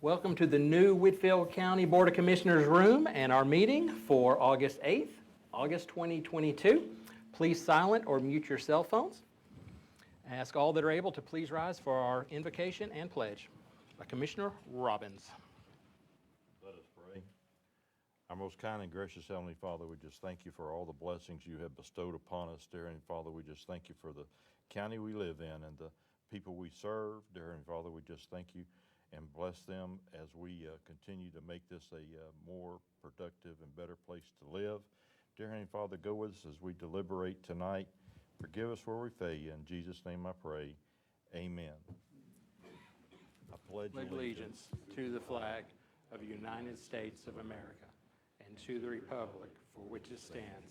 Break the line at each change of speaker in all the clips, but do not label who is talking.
Welcome to the new Whitfield County Board of Commissioners room and our meeting for August 8th, August 2022. Please silent or mute your cell phones. Ask all that are able to please rise for our invocation and pledge. Commissioner Robbins.
Let us pray. Our most kind and gracious Heavenly Father, we just thank you for all the blessings you have bestowed upon us, dear Heavenly Father. We just thank you for the county we live in and the people we serve, dear Heavenly Father. We just thank you and bless them as we continue to make this a more productive and better place to live. Dear Heavenly Father, go with us as we deliberate tonight. Forgive us where we fail you. In Jesus' name I pray. Amen. I pledge
Allegiance to the flag of the United States of America and to the republic for which it stands,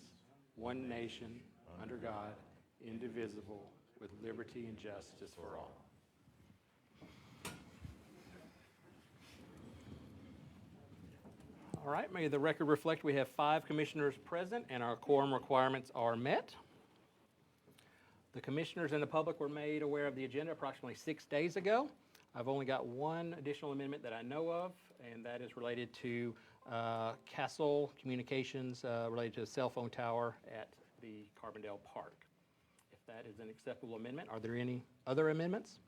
one nation, under God, indivisible, with liberty and justice for all. All right, may the record reflect we have 5 commissioners present and our quorum requirements are met. The commissioners and the public were made aware of the agenda approximately 6 days ago. I've only got one additional amendment that I know of, and that is related to Castle Communications related to the cell phone tower at the Carbondale Park. If that is an acceptable amendment, are there any other amendments?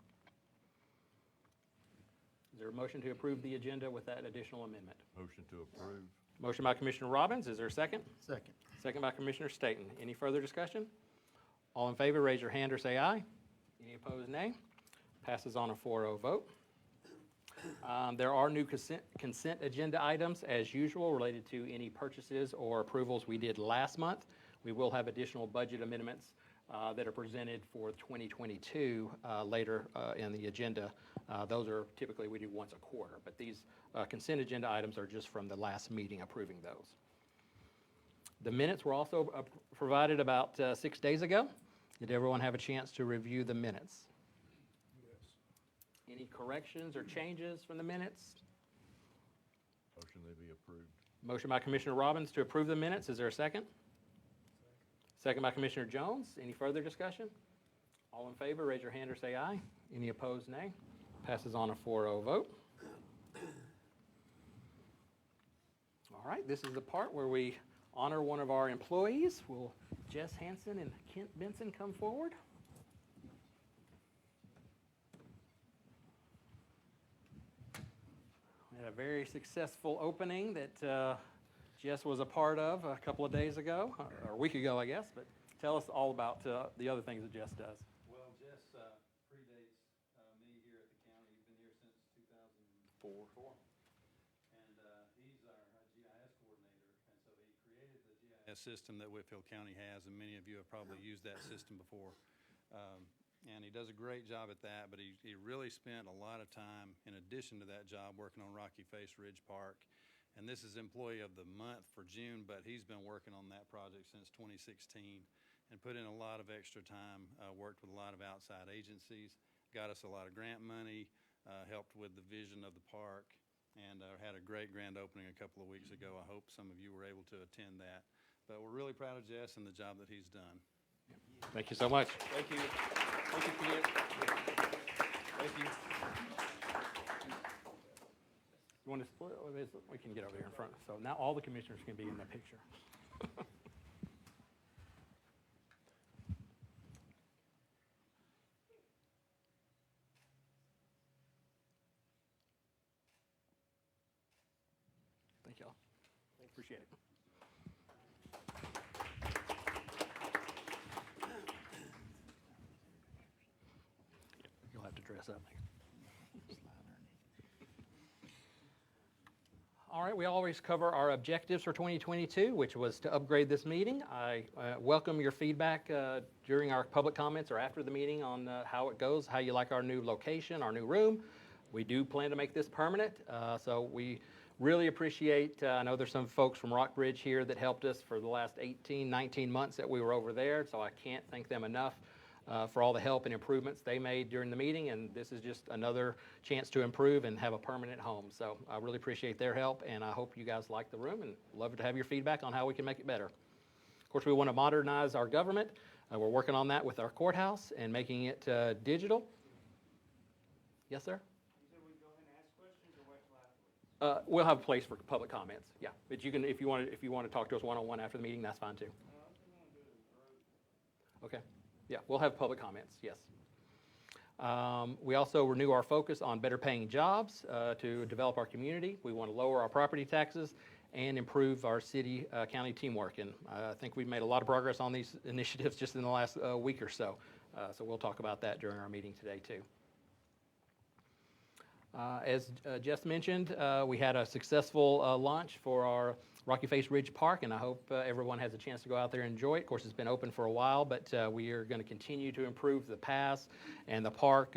Is there a motion to approve the agenda with that additional amendment?
Motion to approve.
Motion by Commissioner Robbins. Is there a second?
Second.
Second by Commissioner Staton. Any further discussion? All in favor, raise your hand or say aye. Any opposed, nay. Passes on a 4-0 vote. There are new consent agenda items as usual related to any purchases or approvals we did last month. We will have additional budget amendments that are presented for 2022 later in the agenda. Those are typically we do once a quarter, but these consent agenda items are just from the last meeting approving those. The minutes were also provided about 6 days ago. Did everyone have a chance to review the minutes?
Yes.
Any corrections or changes from the minutes?
Motion they be approved.
Motion by Commissioner Robbins to approve the minutes. Is there a second? Second by Commissioner Jones. Any further discussion? All in favor, raise your hand or say aye. Any opposed, nay. Passes on a 4-0 vote. All right, this is the part where we honor one of our employees. Will Jess Hansen and Kent Benson come forward? We had a very successful opening that Jess was a part of a couple of days ago, or a week ago, I guess. But tell us all about the other things that Jess does.
Well, Jess predates me here at the county. He's been here since 2004. And he's our GIS coordinator. And so he created the GIS system that Whitfield County has, and many of you have probably used that system before. And he does a great job at that, but he really spent a lot of time, in addition to that job, working on Rocky Face Ridge Park. And this is Employee of the Month for June, but he's been working on that project since 2016 and put in a lot of extra time, worked with a lot of outside agencies, got us a lot of grant money, helped with the vision of the park, and had a great grand opening a couple of weeks ago. I hope some of you were able to attend that. But we're really proud of Jess and the job that he's done.
Thank you so much.
Thank you. Thank you, Kent. Thank you.
You want to split? We can get over here in front. So now all the commissioners can be in the picture. Thank y'all. Appreciate it. You'll have to dress up. All right, we always cover our objectives for 2022, which was to upgrade this meeting. I welcome your feedback during our public comments or after the meeting on how it goes, how you like our new location, our new room. We do plan to make this permanent, so we really appreciate, I know there's some folks from Rockbridge here that helped us for the last 18, 19 months that we were over there, so I can't thank them enough. For all the help and improvements they made during the meeting, and this is just another chance to improve and have a permanent home. So I really appreciate their help, and I hope you guys like the room and love to have your feedback on how we can make it better. Of course, we want to modernize our government. We're working on that with our courthouse and making it digital. Yes, sir?
You said we go ahead and ask questions or wait till
We'll have a place for public comments, yeah. But you can, if you want to talk to us one-on-one after the meeting, that's fine too. Okay, yeah, we'll have public comments, yes. We also renew our focus on better paying jobs to develop our community. We want to lower our property taxes and improve our city-county teamwork. And I think we've made a lot of progress on these initiatives just in the last week or so. So we'll talk about that during our meeting today too. As Jess mentioned, we had a successful launch for our Rocky Face Ridge Park, and I hope everyone has a chance to go out there and enjoy it. Of course, it's been open for a while, but we are going to continue to improve the paths and the park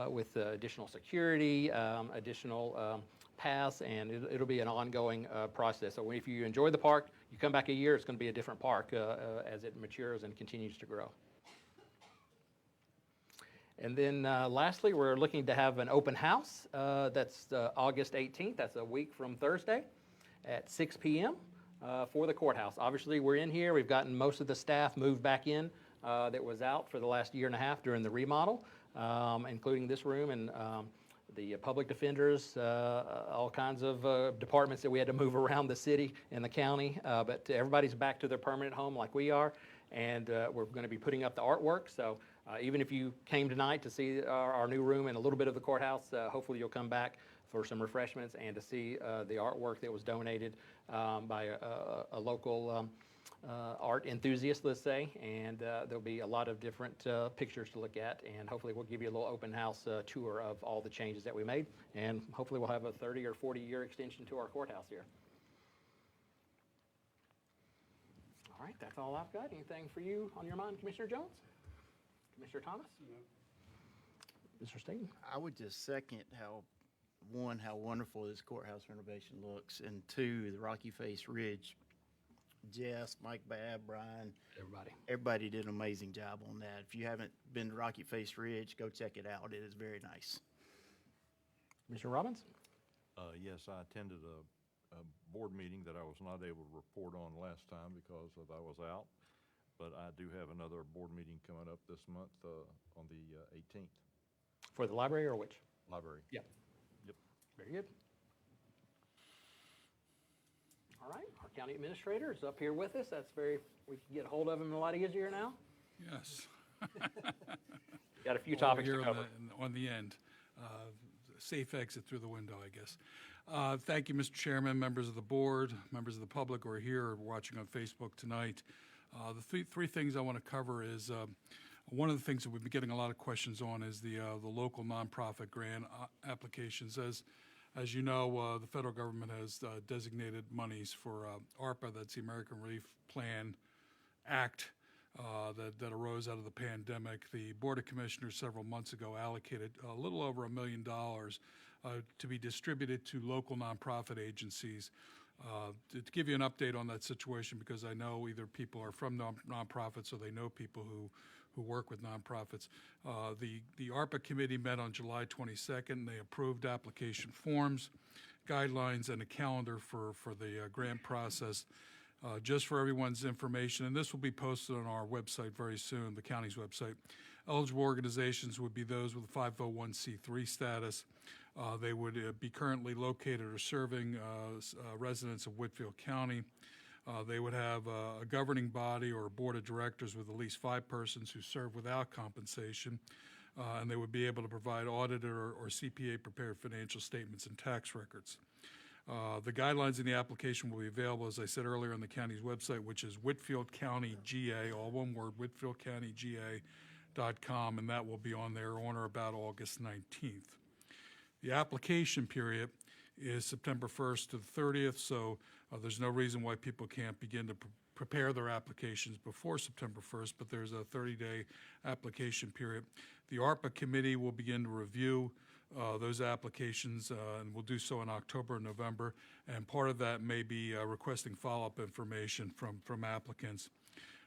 with additional security, additional paths, and it'll be an ongoing process. So if you enjoy the park, you come back a year, it's going to be a different park as it matures and continues to grow. And then lastly, we're looking to have an open house. That's August 18th. That's a week from Thursday at 6 p.m. For the courthouse. Obviously, we're in here. We've gotten most of the staff moved back in that was out for the last year and a half during the remodel, including this room and the public defenders, all kinds of departments that we had to move around the city and the county. But everybody's back to their permanent home like we are, and we're going to be putting up the artwork. So even if you came tonight to see our new room and a little bit of the courthouse, hopefully you'll come back for some refreshments and to see the artwork that was donated by a local art enthusiast, let's say. And there'll be a lot of different pictures to look at, and hopefully we'll give you a little open house tour of all the changes that we made, and hopefully we'll have a 30 or 40 year extension to our courthouse here. All right, that's all I've got. Anything for you on your mind, Commissioner Jones? Commissioner Thomas? No. Mr. Staten?
I would just second how wonderful this courthouse renovation looks, and two, the Rocky Face Ridge. Jess, Mike Babb, Brian, everybody did an amazing job on that. If you haven't been to Rocky Face Ridge, go check it out. It is very nice.
Mr. Robbins?
Yes, I attended a board meeting that I was not able to report on last time because I was out. But I do have another board meeting coming up this month on the 18th.
For the library or which?
Library.
Yep.
Yep.
Very good. All right, our county administrator is up here with us. We can get a hold of him a lot easier now.
Yes.
Got a few topics to
Here
cover.
on the end. Safe exit through the window, I guess. Thank you, Mr. Chairman, members of the board, members of the public who are here or watching on Facebook tonight. The three things I want to cover is one of the things that we've been getting a lot of questions on is the local nonprofit grant applications. As you know, the federal government has designated monies for ARPA, that's the American Relief Plan Act, that arose out of the pandemic. The Board of Commissioners several months ago allocated a little over $1 million to be distributed to local nonprofit agencies. To give you an update on that situation, because I know either people are from nonprofits or they know people who work with nonprofits. The ARPA committee met on July 22nd. They approved application forms, guidelines, and a calendar for the grant process. Just for everyone's information, and this will be posted on our website very soon, the county's website. Eligible organizations would be those with a 501c3 status. They would be currently located or serving residents of Whitfield County. They would have a governing body or a board of directors with at least 5 persons who serve without compensation, and they would be able to provide audited or CPA-prepared financial statements and tax records. The guidelines in the application will be available, as I said earlier, on the county's website, which is Whitfield County GA, all one word, whitfieldcountyga.com, and that will be on there on or about August 19th. The application period is September 1st to the 30th, so there's no reason why people can't begin to prepare their applications before September 1st, but there's a 30-day application period. The ARPA committee will begin to review those applications, and we'll do so in October and November, and part of that may be requesting follow-up information from applicants.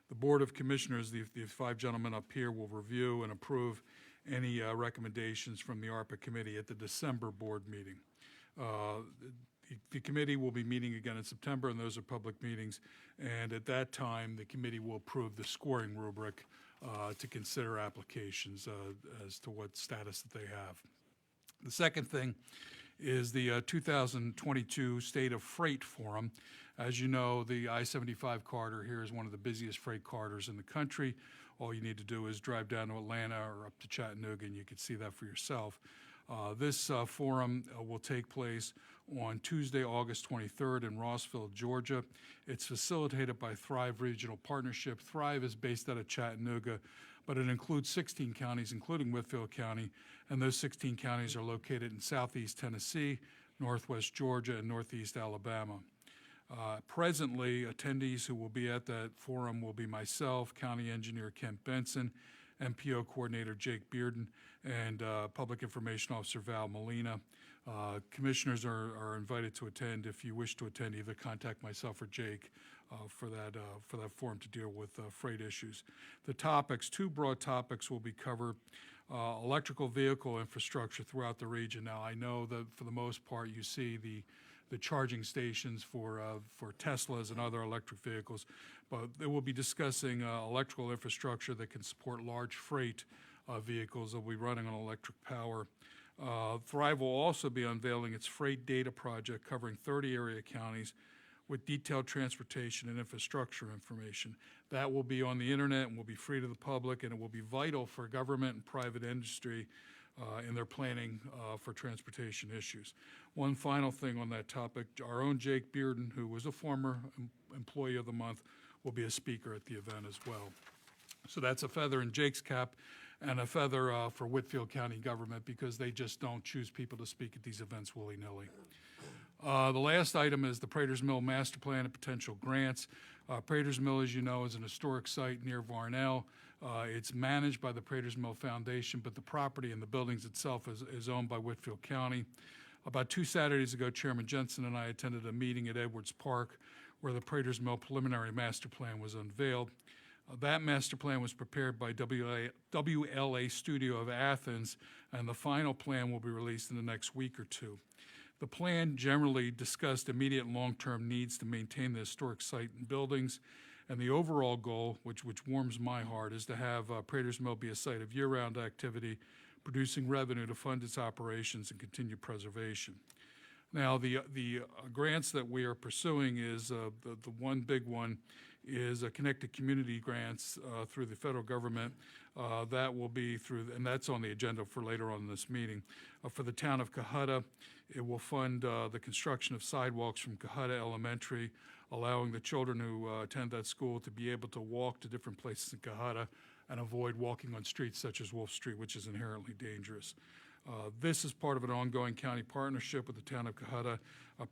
The Board of Commissioners, the 5 gentlemen up here, will review and approve any recommendations from the ARPA committee at the December board meeting. The committee will be meeting again in September, and those are public meetings, and at that time the committee will approve the scoring rubric to consider applications as to what status that they have. The second thing is the 2022 State of Freight Forum. As you know, the I-75 corridor here is one of the busiest freight corridors in the country. All you need to do is drive down to Atlanta or up to Chattanooga, and you can see that for yourself. This forum will take place on Tuesday, August 23rd in Rossville, Georgia. It's facilitated by Thrive Regional Partnership. Thrive is based out of Chattanooga, but it includes 16 counties, including Whitfield County, and those 16 counties are located in southeast Tennessee, northwest Georgia, and northeast Alabama. Presently, attendees who will be at that forum will be myself, County Engineer Kent Benson, MPO Coordinator Jake Bearden, and Public Information Officer Val Molina. Commissioners are invited to attend. If you wish to attend, either contact myself or Jake for that forum to deal with freight issues. The topics, two broad topics will be covered. Electrical vehicle infrastructure throughout the region. Now, I know that for the most part you see the charging stations for Teslas and other electric vehicles, but they will be discussing electrical infrastructure that can support large freight vehicles that will be running on electric power. Thrive will also be unveiling its freight data project covering 30 area counties with detailed transportation and infrastructure information. That will be on the internet and will be free to the public, and it will be vital for government and private industry in their planning for transportation issues. One final thing on that topic, our own Jake Bearden, who was a former Employee of the Month, will be a speaker at the event as well. So that's a feather in Jake's cap and a feather for Whitfield County government, because they just don't choose people to speak at these events willy-nilly. The last item is the Praters Mill Master Plan and potential grants. Praters Mill, as you know, is an historic site near Varnell. It's managed by the Praters Mill Foundation, but the property and the buildings itself is owned by Whitfield County. About 2 Saturdays ago, Chairman Jensen and I attended a meeting at Edwards Park where the Praters Mill Preliminary Master Plan was unveiled. That master plan was prepared by WLA Studio of Athens, and the final plan will be released in the next week or two. The plan generally discussed immediate and long-term needs to maintain the historic site and buildings, and the overall goal, which warms my heart, is to have Praters Mill be a site of year-round activity, producing revenue to fund its operations and continue preservation. Now, the grants that we are pursuing is the one big one is Connected Community Grants through the federal government. That will be through, and that's on the agenda for later on in this meeting. For the town of Cohutta, it will fund the construction of sidewalks from Cohutta Elementary, allowing the children who attend that school to be able to walk to different places in Cohutta and avoid walking on streets such as Wolf Street, which is inherently dangerous. This is part of an ongoing county partnership with the town of Cohutta.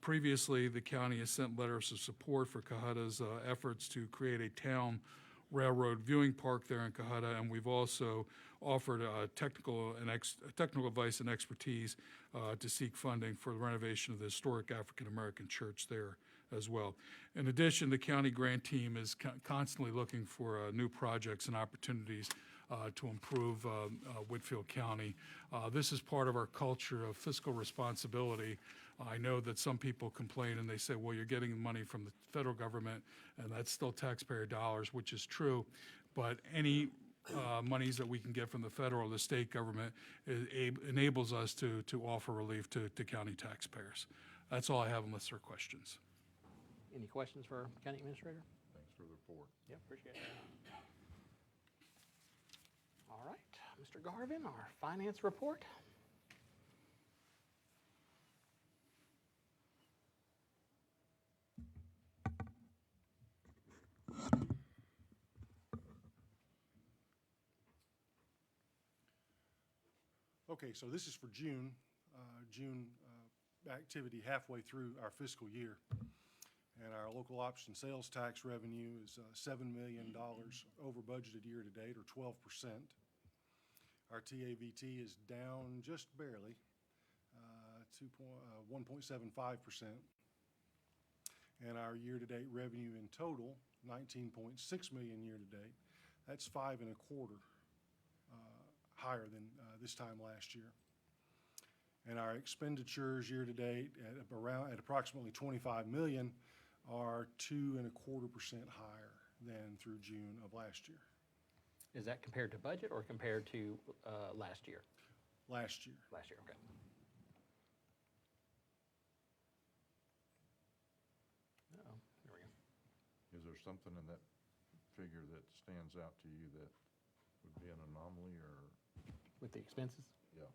Previously, the county has sent letters of support for Cohutta's efforts to create a town railroad viewing park there in Cohutta, and we've also offered technical advice and expertise to seek funding for the renovation of the historic African American church there as well. In addition, the county grant team is constantly looking for new projects and opportunities to improve Whitfield County. This is part of our culture of fiscal responsibility. I know that some people complain and they say, well, you're getting money from the federal government and that's still taxpayer dollars, which is true, but any monies that we can get from the federal or the state government enables us to offer relief to county taxpayers. That's all I have unless there are questions.
Any questions for County Administrator?
Thanks for the report.
Yeah, appreciate it. All right, Mr. Garvin, our finance report.
Okay, so this is for June. June activity halfway through our fiscal year. And our local option sales tax revenue is $7 million over budgeted year to date, or 12%. Our TAVT is down just barely, 1.75%. And our year-to-date revenue in total, $19.6 million year-to-date. That's 5.25% higher than this time last year. And our expenditures year-to-date at approximately $25 million are 2.25% higher than through June of last year.
Is that compared to budget or compared to last year?
Last year.
Last year, okay.
there something in that figure that stands out to you that would be an anomaly, or,
With the expenses?
yeah?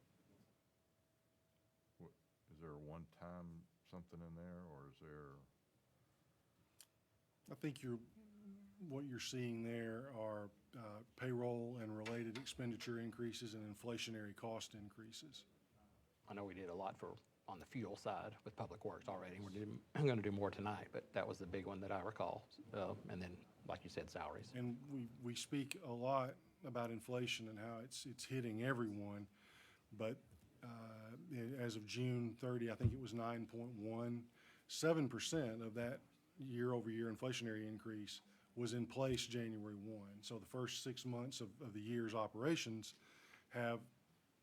Is there a one-time something in there, or is there?
I think what you're seeing there are payroll and related expenditure increases and inflationary cost increases.
I know we did a lot on the fuel side with Public Works already. We're going to do more tonight, but that was the big one that I recall. And then, like you said, salaries.
And we speak a lot about inflation and how it's hitting everyone, but as of June 30, I think it was 9.17% of that year-over-year inflationary increase was in place January 1. So the first 6 months of the year's operations have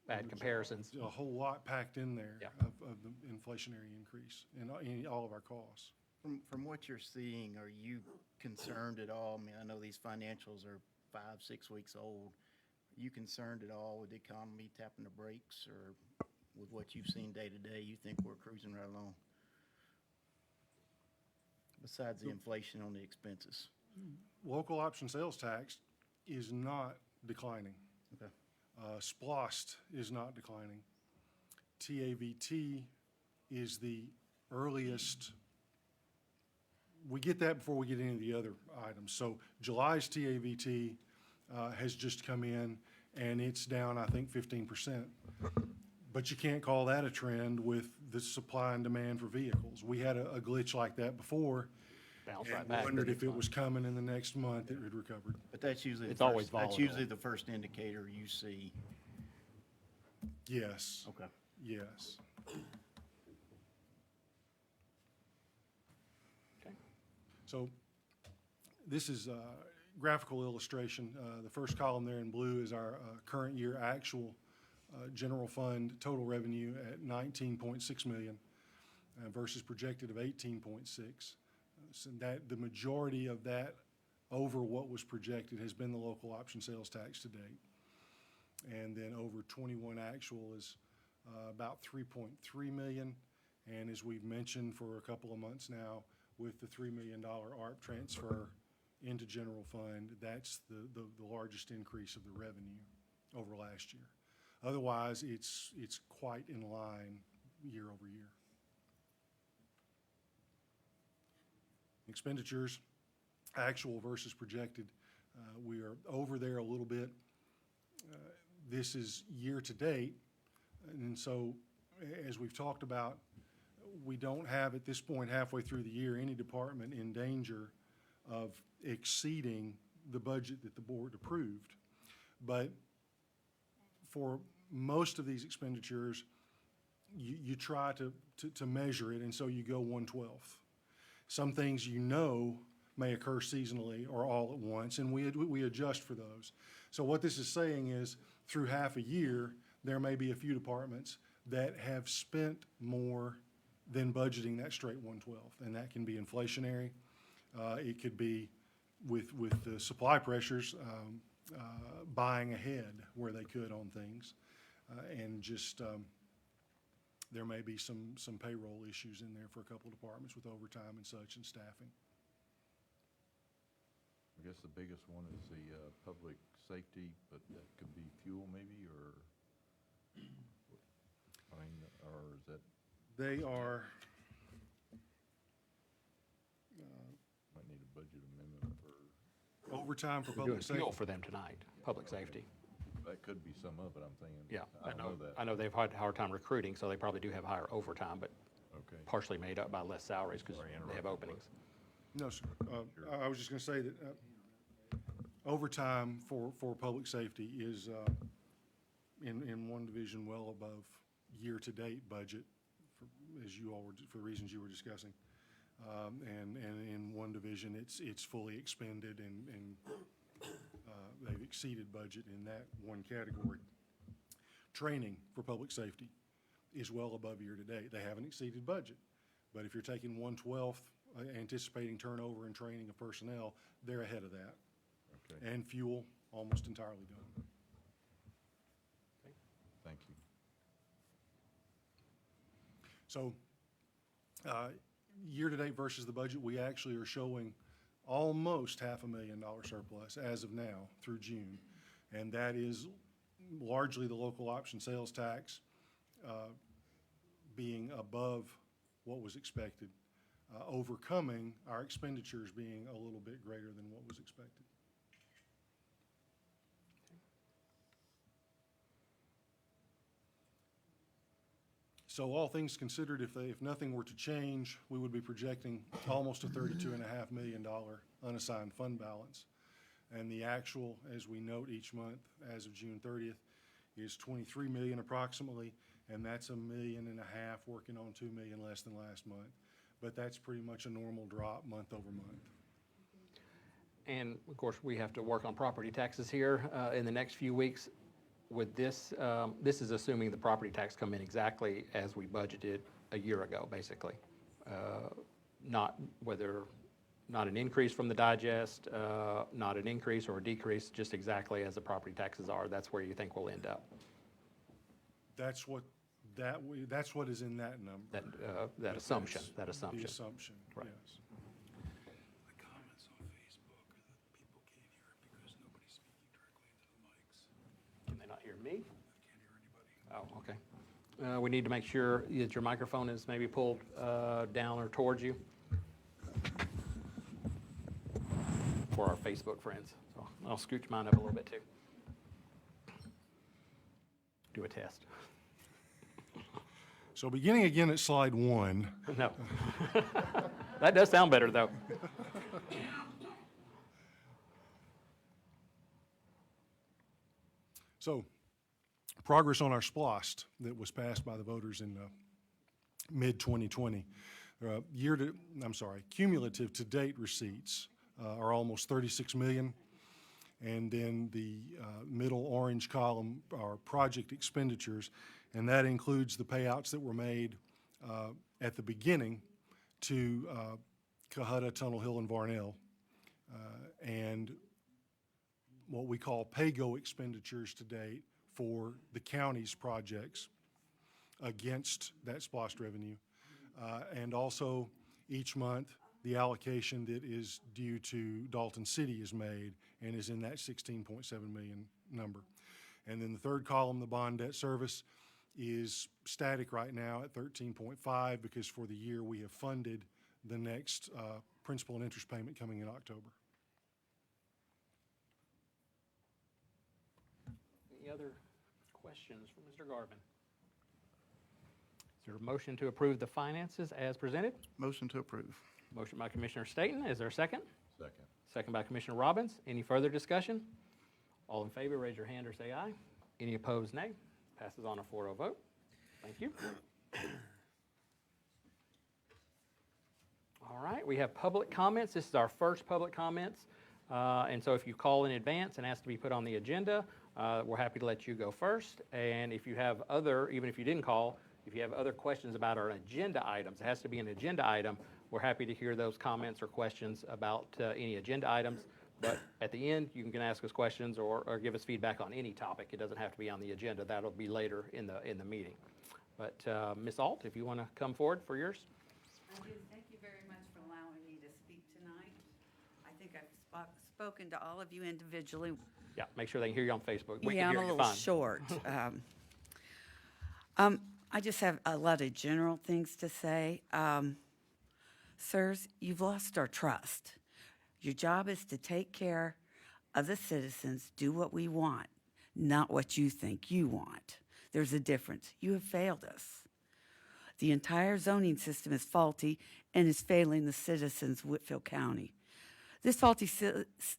Bad comparisons.
a whole lot packed in there
Yeah.
of the inflationary increase in all of our costs.
From what you're seeing, are you concerned at all? I mean, I know these financials are 5-6 weeks old. Are you concerned at all with the economy tapping the brakes, or with what you've seen day to day, you think we're cruising right along? Besides the inflation on the expenses.
Local option sales tax is not declining.
Okay.
SPLOST is not declining. TAVT is the earliest. We get that before we get any of the other items. So July's TAVT has just come in, and it's down, I think, 15%. But you can't call that a trend with the supply and demand for vehicles. We had a glitch like that before.
Bounce right
And
back.
wondered if it was coming in the next month, it had recovered.
But that's usually
It's always
that's
volatile.
usually the first indicator you see.
Yes,
Okay.
yes.
Okay.
So this is a graphical illustration. The first column there in blue is our current year actual general fund total revenue at 19.6 million versus projected of 18.6. So that the majority of that over what was projected has been the local option sales tax to date. And then over 21 actual is about 3.3 million. And as we've mentioned for a couple of months now, with the $3 million ARP transfer into general fund, that's the largest increase of the revenue over last year. Otherwise, it's quite in line year over year. Expenditures, actual versus projected, we are over there a little bit. This is year to date, and so as we've talked about, we don't have at this point halfway through the year any department in danger of exceeding the budget that the board approved. But for most of these expenditures, you try to measure it, and so you go 1/12. Some things may occur seasonally or all at once, and we adjust for those. So what this is saying is, through half a year, there may be a few departments that have spent more than budgeting that straight 1/12, and that can be inflationary. It could be with the supply pressures, buying ahead where they could on things, and just there may be some payroll issues in there for a couple of departments with overtime and such and staffing.
I guess the biggest one is the public safety, but that could be fuel maybe, or, I mean, or is that,
They are,
might need a budget amendment for,
overtime for
We're doing
public safety.
fuel for them tonight, public safety.
that could be some of it, I'm thinking.
Yeah,
I don't know that.
I know they've had a hard time recruiting, so they probably do have higher overtime, but
Okay.
partially made up by less salaries because
Sorry,
they have
interrupted,
openings.
No, sir. I was just going to say that overtime for public safety is in one division well above year-to-date budget, for the reasons you were discussing. And in one division, it's fully expended, and they've exceeded budget in that one category. Training for public safety is well above year-to-date. They haven't exceeded budget. But if you're taking 1/12, anticipating turnover and training of personnel, they're ahead of that.
Okay,
And fuel, almost entirely done.
thank you.
So, year-to-date versus the budget, we actually are showing almost $500,000 surplus as of now through June. And that is largely the local option sales tax being above what was expected, overcoming our expenditures being a little bit greater than what was expected. So all things considered, if nothing were to change, we would be projecting almost a $32.5 million unassigned fund balance. And the actual, as we note each month, as of June 30th, is $23 million approximately, and that's $1.5 million working on $2 million less than last month. But that's pretty much a normal drop month over month.
And of course, we have to work on property taxes here in the next few weeks. With this, this is assuming the property tax come in exactly as we budgeted a year ago, basically. Not an increase from the digest, not an increase or a decrease, just exactly as the property taxes are. That's where you think we'll end up.
That's what is in that number.
That assumption.
The assumption,
Right.
yes.
The comments on Facebook are that people can't hear it because nobody's speaking directly into the mics.
Can they not hear me?
Can't hear anybody.
Oh, okay. We need to make sure that your microphone is maybe pulled down or towards you for our Facebook friends. So I'll scooch mine up a little bit too. Do a test.
So beginning again at slide 1,
No. That does sound better, though.
so progress on our SPLOST that was passed by the voters in mid-2020. Cumulative to date receipts are almost 36 million. And then the middle orange column are project expenditures, and that includes the payouts that were made at the beginning to Cohutta, Tunnel Hill, and Varnell, and what we call pay-go expenditures to date for the county's projects against that SPLOST revenue. And also each month, the allocation that is due to Dalton City is made and is in that 16.7 million number. And then the third column, the bond debt service, is static right now at 13.5 because for the year we have funded the next principal and interest payment coming in October.
Any other questions for Mr. Garvin? Is there a motion to approve the finances as presented?
Motion to approve.
Motion by Commissioner Staton. Is there a second?
Second.
Second by Commissioner Robbins. Any further discussion? All in favor, raise your hand or say aye. Any opposed, nay. Passes on a 4-0 vote. Thank you. All right, we have public comments. This is our first public comments. And so if you call in advance and ask to be put on the agenda, we're happy to let you go first. And if you have even if you didn't call, if you have other questions about our agenda items, it has to be an agenda item. We're happy to hear those comments or questions about any agenda items. But at the end, you can ask us questions or give us feedback on any topic. It doesn't have to be on the agenda. That'll be later in the meeting. But Ms. Alt, if you want to come forward for yours.
I do. Thank you very much for allowing me to speak tonight. I think I've spoken to all of you individually.
Yeah, make sure they can hear you on Facebook. We
Yeah,
can
I'm
hear
a
you
little
fine.
short. I just have a lot of general things to say. Sirs, you've lost our trust. Your job is to take care of the citizens, do what we want, not what you think you want. There's a difference. You have failed us. The entire zoning system is faulty and is failing the citizens of Whitfield County. This faulty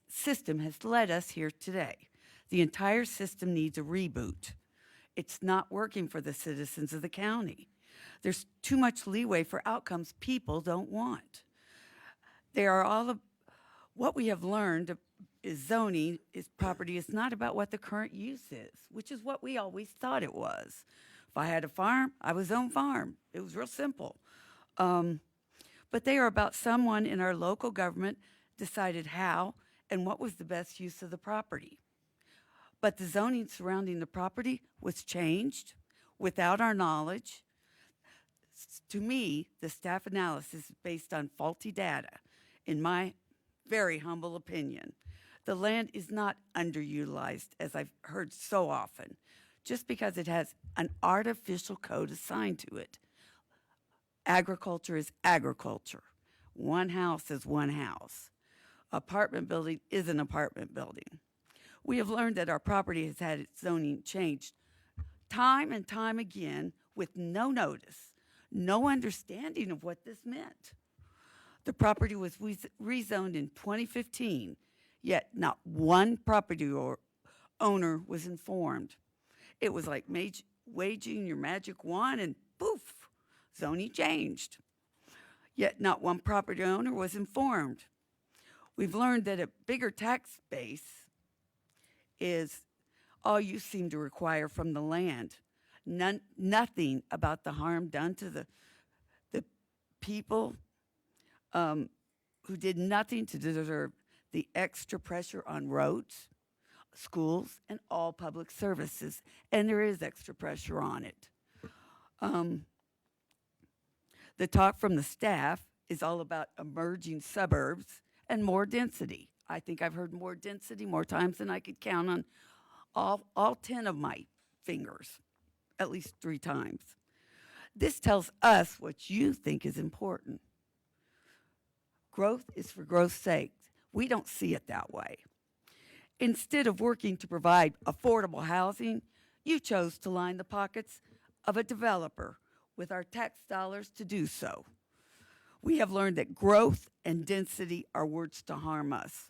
system has led us here today. The entire system needs a reboot. It's not working for the citizens of the county. There's too much leeway for outcomes people don't want. What we have learned is zoning is property is not about what the current use is, which is what we always thought it was. If I had a farm, I was own farm. It was real simple. But they are about someone in our local government decided how and what was the best use of the property. But the zoning surrounding the property was changed without our knowledge. To me, the staff analysis is based on faulty data. In my very humble opinion. The land is not underutilized, as I've heard so often, just because it has an artificial code assigned to it. Agriculture is agriculture. One house is one house. Apartment building is an apartment building. We have learned that our property has had its zoning changed time and time again with no notice, no understanding of what this meant. The property was rezoned in 2015, yet not one property owner was informed. It was like waging your magic wand and poof, zoning changed. Yet not one property owner was informed. We've learned that a bigger tax base is all you seem to require from the land. Nothing about the harm done to the people who did nothing to deserve the extra pressure on roads, schools, and all public services. And there is extra pressure on it. The talk from the staff is all about emerging suburbs and more density. I think I've heard more density more times than I could count on all 10 of my fingers, at least 3 times. This tells us what you think is important. Growth is for growth's sake. We don't see it that way. Instead of working to provide affordable housing, you chose to line the pockets of a developer with our tax dollars to do so. We have learned that growth and density are words to harm us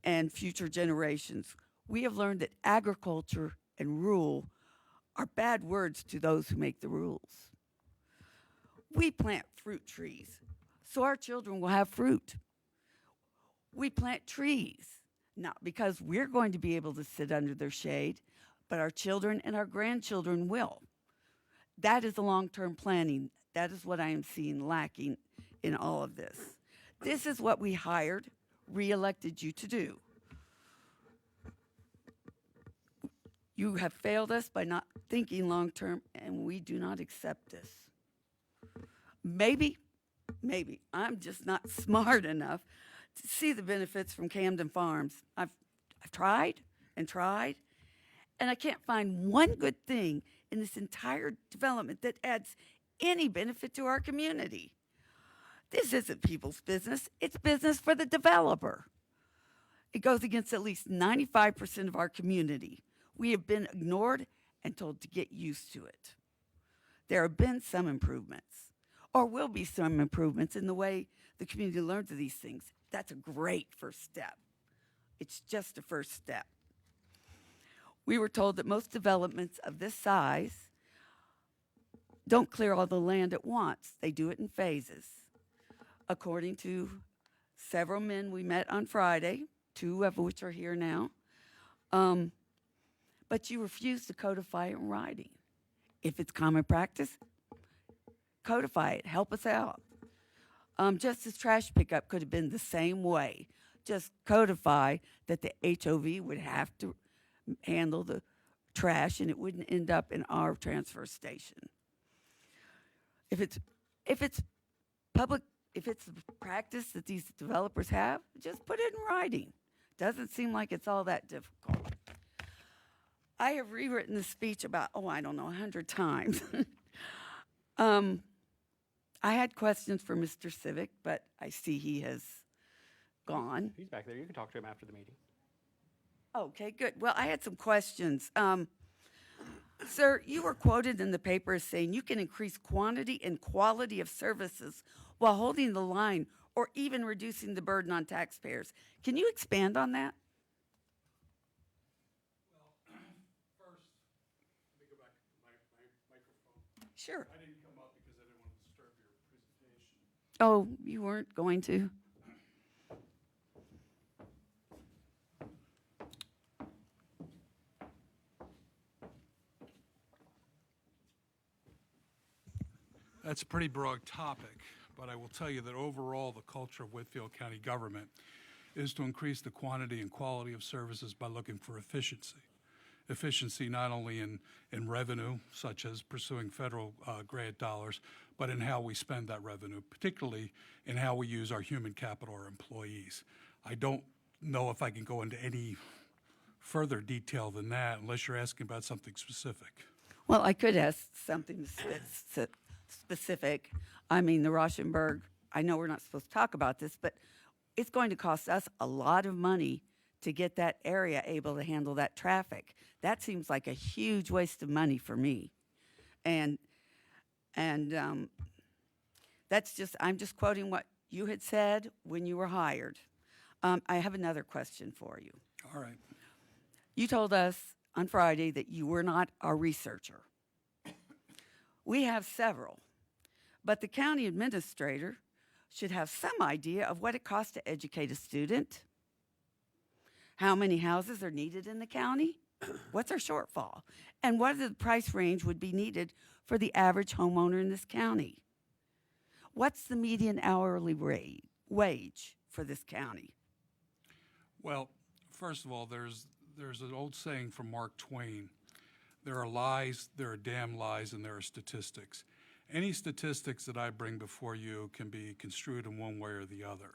and future generations. We have learned that agriculture and rule are bad words to those who make the rules. We plant fruit trees so our children will have fruit. We plant trees, not because we're going to be able to sit under their shade, but our children and our grandchildren will. That is the long-term planning. That is what I am seeing lacking in all of this. This is what we hired, re-elected you to do. You have failed us by not thinking long-term, and we do not accept this. Maybe I'm just not smart enough to see the benefits from Camden Farms. I've tried, and I can't find one good thing in this entire development that adds any benefit to our community. This isn't people's business. It's business for the developer. It goes against at least 95% of our community. We have been ignored and told to get used to it. There have been some improvements, or will be some improvements in the way the community learns of these things. That's a great first step. It's just a first step. We were told that most developments of this size don't clear all the land at once. They do it in phases. According to several men we met on Friday, 2 of which are here now, but you refuse to codify it in writing. If it's common practice, codify it. Help us out. Just as trash pickup could have been the same way. Just codify that the HOV would have to handle the trash and it wouldn't end up in our transfer station. If it's public, if it's the practice that these developers have, just put it in writing. Doesn't seem like it's all that difficult. I have rewritten the speech about, 100 times. I had questions for Mr. Civic, but I see he has gone.
He's back there. You can talk to him after the meeting.
Okay, good. Well, I had some questions. Sir, you were quoted in the paper as saying you can increase quantity and quality of services while holding the line or even reducing the burden on taxpayers. Can you expand on that?
Well, first, let me go back to my microphone.
Sure.
I didn't come up because I didn't want to disturb your presentation.
Oh, you weren't going to?
That's a pretty broad topic, but I will tell you that overall, the culture of Whitfield County government is to increase the quantity and quality of services by looking for efficiency. efficiency not only in revenue, such as pursuing federal grant dollars, but in how we spend that revenue, particularly in how we use our human capital, our employees. I don't know if I can go into any further detail than that unless you're asking about something specific.
Well, I could ask something specific. I mean, the Rauschenberg, I know we're not supposed to talk about this, but it's going to cost us a lot of money to get that area able to handle that traffic. That seems like a huge waste of money for me. And that's just, I'm just quoting what you had said when you were hired. I have another question for you.
All right.
You told us on Friday that you were not a researcher. We have several, but the county administrator should have some idea of what it costs to educate a student. How many houses are needed in the county? What's our shortfall? And what the price range would be needed for the average homeowner in this county? What's the median hourly wage for this county?
Well, first of all, there's an old saying from Mark Twain. There are lies, there are damn lies, and there are statistics. Any statistics that I bring before you can be construed in one way or the other.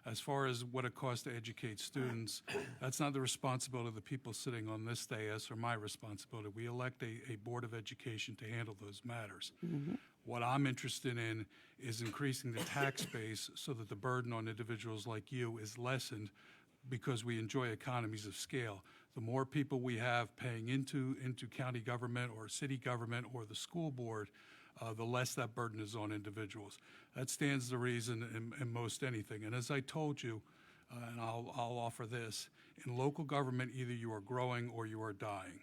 As far as what it costs to educate students, that's not the responsibility of the people sitting on this dais or my responsibility. We elect a Board of Education to handle those matters. Mm-hmm. What I'm interested in is increasing the tax base so that the burden on individuals like you is lessened because we enjoy economies of scale. The more people we have paying into county government or city government or the school board, the less that burden is on individuals. That stands to reason in most anything. And as I told you, and I'll offer this, in local government, either you are growing or you are dying.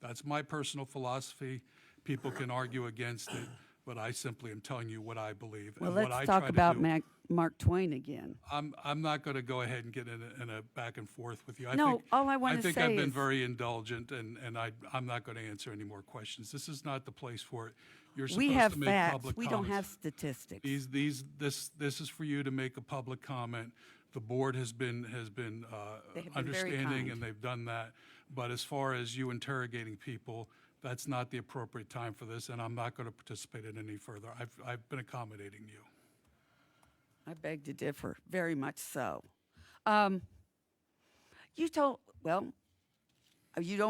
That's my personal philosophy. People can argue against it, but I simply am telling you what I believe.
Well,
and what
let's
I
talk
try to
about
do.
Mark Twain again.
I'm not going to go ahead and get in a back and forth with you.
All I want to
think
say
I've been
is-
very indulgent, and I'm not going to answer any more questions. This is not the place for it. You're supposed
We have
to make
facts.
public
We
comments.
don't have statistics.
This is for you to make a public comment. The board has been
They have been very
understanding,
kind.
and they've done that. But as far as you interrogating people, that's not the appropriate time for this, and I'm not going to participate in any further. I've been accommodating you.
I beg to differ, very much so. You don't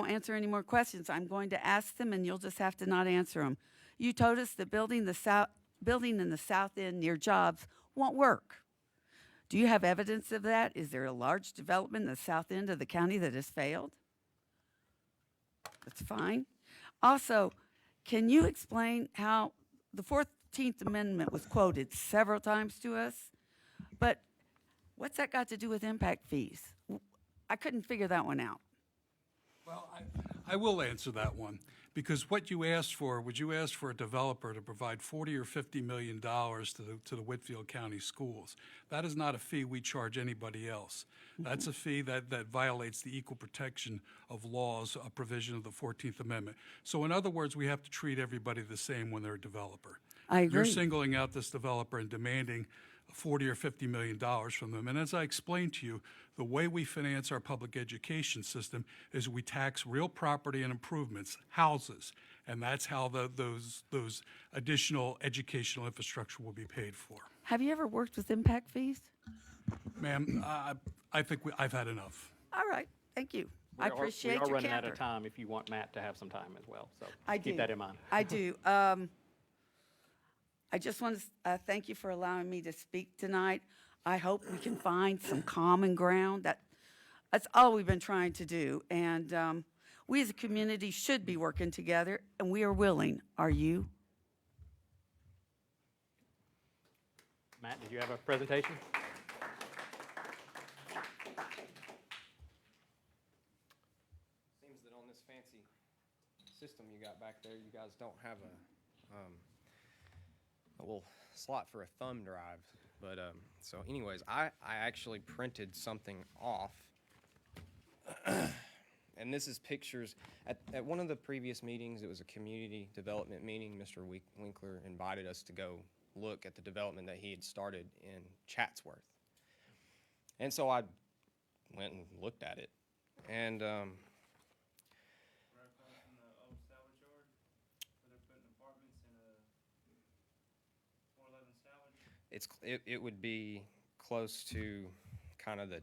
answer any more questions. I'm going to ask them, and you'll just have to not answer them. You told us the building in the south end near Jobs won't work. Do you have evidence of that? Is there a large development in the south end of the county that has failed? That's fine. Also, can you explain how the 14th Amendment was quoted several times to us, but what's that got to do with impact fees? I couldn't figure that one out.
Well, I will answer that one, because what you asked for was you asked for a developer to provide $40 or $50 million to the Whitfield County schools. That is not a fee we charge anybody else. That's a fee that violates the equal protection of laws, a provision of the 14th Amendment. So in other words, we have to treat everybody the same when they're a developer.
I agree.
You're singling out this developer and demanding $40 or $50 million from them. And as I explained to you, the way we finance our public education system is we tax real property and improvements, houses, and that's how those additional educational infrastructure will be paid for.
Have you ever worked with impact fees?
Ma'am, I think I've had enough.
All right, thank you. I appreciate
We are
your
running out
candor.
of time if you want Matt to have some time as well, so
I
keep
do.
that in mind.
I do. I just want to thank you for allowing me to speak tonight. I hope we can find some common ground. That's all we've been trying to do. And we as a community should be working together, and we are willing. Are you?
Matt, did you have a presentation?
Seems that on this fancy system you got back there, you guys don't have a little slot for a thumb drive. But so anyways, I actually printed something off. And this is pictures. At one of the previous meetings, it was a community development meeting. Mr. Winkler invited us to go look at the development that he had started in Chatsworth. And so I went and looked at it. And it would be close to kind of the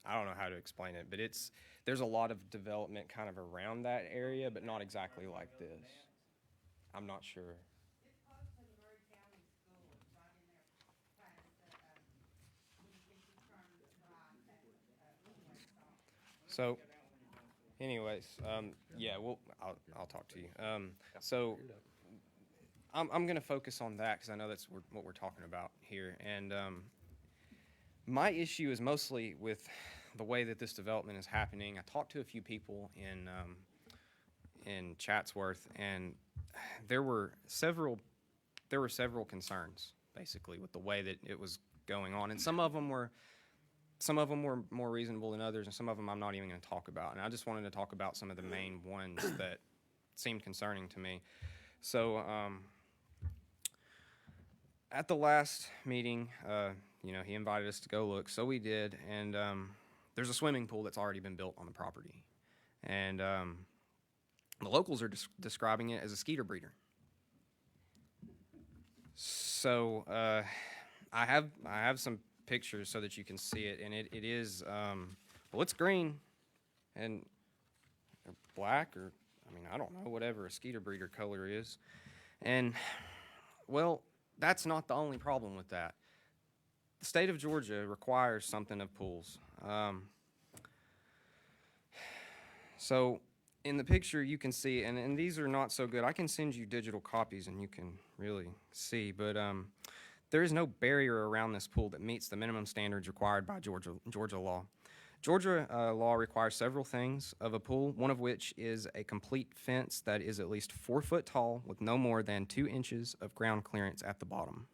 I don't know how to explain it, but there's a lot of development kind of around that area, but not exactly like this. I'm not sure. So, anyways, yeah, I'll talk to you. So, I'm going to focus on that because I know that's what we're talking about here. And my issue is mostly with the way that this development is happening. I talked to a few people in Chatsworth, and there were several concerns basically with the way that it was going on, and some of them were more reasonable than others, and some of them I'm not even going to talk about. And I just wanted to talk about some of the main ones that seemed concerning to me. So at the last meeting, he invited us to go look, so we did, and there's a swimming pool that's already been built on the property, and the locals are describing it as a skeeter breeder. So I have some pictures so that you can see it, and it is well, it's green and black, or I don't know, whatever a skeeter breeder color is, and well, that's not the only problem with that. The state of Georgia requires something of pools. So in the picture you can see, and these are not so good. I can send you digital copies and you can really see, but there is no barrier around this pool that meets the minimum standards required by Georgia law. Georgia law requires several things of a pool, one of which is a complete fence that is at least 4 foot tall with no more than 2 inches of ground clearance at the bottom.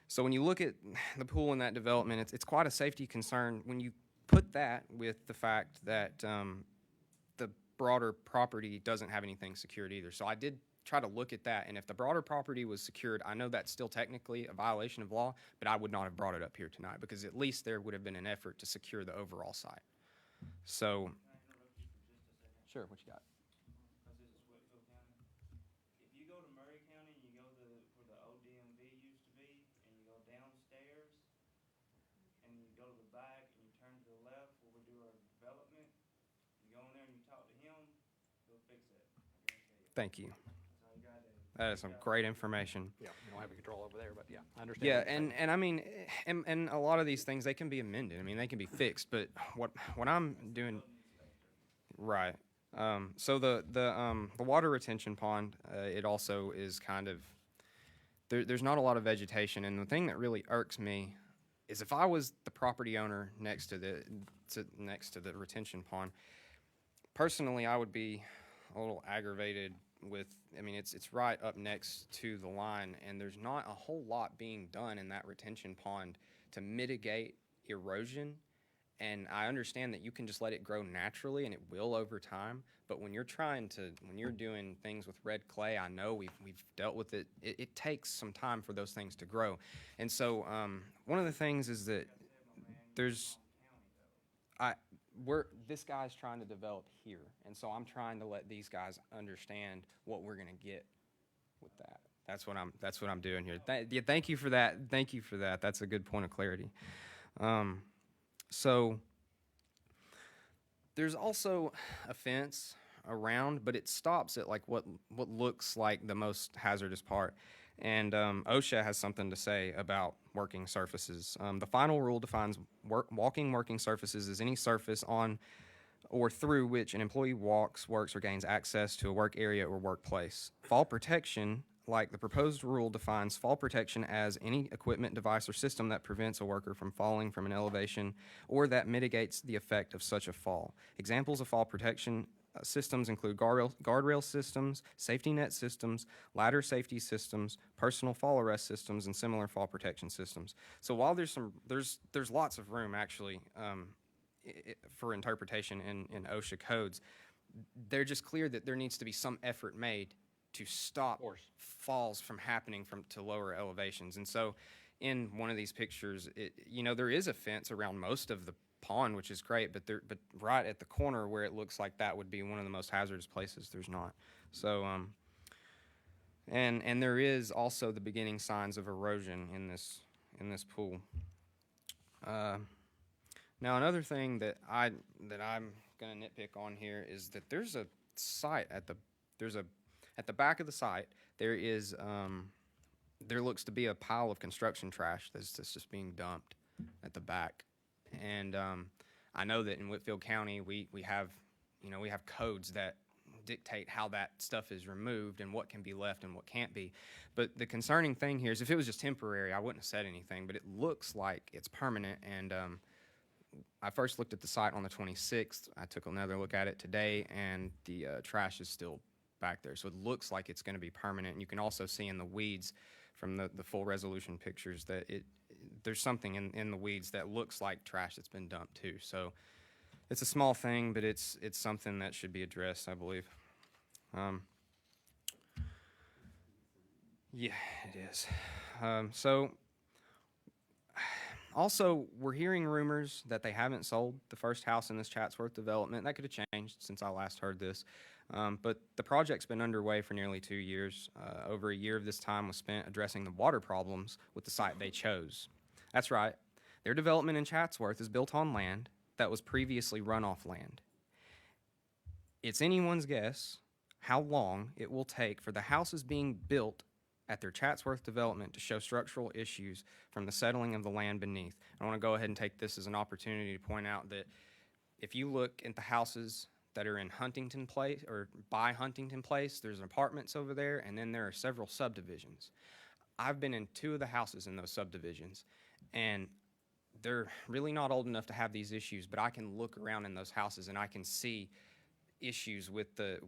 So when you look at the pool in that development, it's quite a safety concern when you put that with the fact that the broader property doesn't have anything secured either. So I did try to look at that, and if the broader property was secured, I know that's still technically a violation of law, but I would not have brought it up here tonight because at least there would have been an effort to secure the overall site. So, sure, what you got?
Because this is Whitfield County. If you go to Murray County and you go to where the old DMV used to be, and you go downstairs, and you go to the back and you turn to the left where we do our development, you go in there and you talk to him, he'll fix it. I guarantee you.
Thank you.
That's all you gotta do.
That is some great information.
Yeah, we don't have a control over there, but yeah, I understand.
Yeah,
what you're saying.
and I mean, and a lot of these things, they can be amended. I mean, they can be fixed. But what I'm doing, right? So the water retention pond, it also is kind of there's not a lot of vegetation, and the thing that really irks me is if I was the property owner next to the retention pond, personally, I would be a little aggravated with. I mean, it's right up next to the line, and there's not a whole lot being done in that retention pond to mitigate erosion. And I understand that you can just let it grow naturally, and it will over time. But when you're doing things with red clay, I know we've dealt with it. It takes some time for those things to grow. And so one of the things is that this guy's trying to develop here, and so I'm trying to let these guys understand what we're going to get with that. That's what I'm doing here. Thank you for that. Thank you for that. That's a good point of clarity. So there's also a fence around, but it stops at like what looks like the most hazardous part. And OSHA has something to say about working surfaces. The final rule defines walking working surfaces as any surface on or through which an employee walks, works, or gains access to a work area or workplace. Fall protection, like the proposed rule, defines fall protection as any equipment, device, or system that prevents a worker from falling from an elevation or that mitigates the effect of such a fall. Examples of fall protection systems include guardrail systems, safety net systems, ladder safety systems, personal fall arrest systems, and similar fall protection systems. So while there's lots of room actually for interpretation in OSHA codes, they're just clear that there needs to be some effort made to stop falls from happening to lower elevations. And so in one of these pictures, there is a fence around most of the pond, which is great, but right at the corner where it looks like that would be one of the most hazardous places, there's not. So And there is also the beginning signs of erosion in this pool. Now another thing that I'm gonna nitpick on here is that there's a site at the back of the site. There looks to be a pile of construction trash that's just being dumped at the back. And I know that in Whitfield County, we have codes that dictate how that stuff is removed and what can be left and what can't be. But the concerning thing here is if it was just temporary, I wouldn't have said anything, but it looks like it's permanent. And I first looked at the site on the 26th. I took another look at it today, and the trash is still back there. So it looks like it's going to be permanent. And you can also see in the weeds from the full resolution pictures that there's something in the weeds that looks like trash that's been dumped too. So it's a small thing, but it's something that should be addressed, I believe. Yeah, it is. So also, we're hearing rumors that they haven't sold the first house in this Chatsworth development. That could have changed since I last heard this. But the project's been underway for nearly 2 years. Over a year of this time was spent addressing the water problems with the site they chose. That's right. Their development in Chatsworth is built on land that was previously runoff land. It's anyone's guess how long it will take for the houses being built at their Chatsworth development to show structural issues from the settling of the land beneath. I want to go ahead and take this as an opportunity to point out that if you look at the houses that are in Huntington Place or by Huntington Place, there's apartments over there, and then there are several subdivisions. I've been in 2 of the houses in those subdivisions, and they're really not old enough to have these issues, but I can look around in those houses and I can see issues with the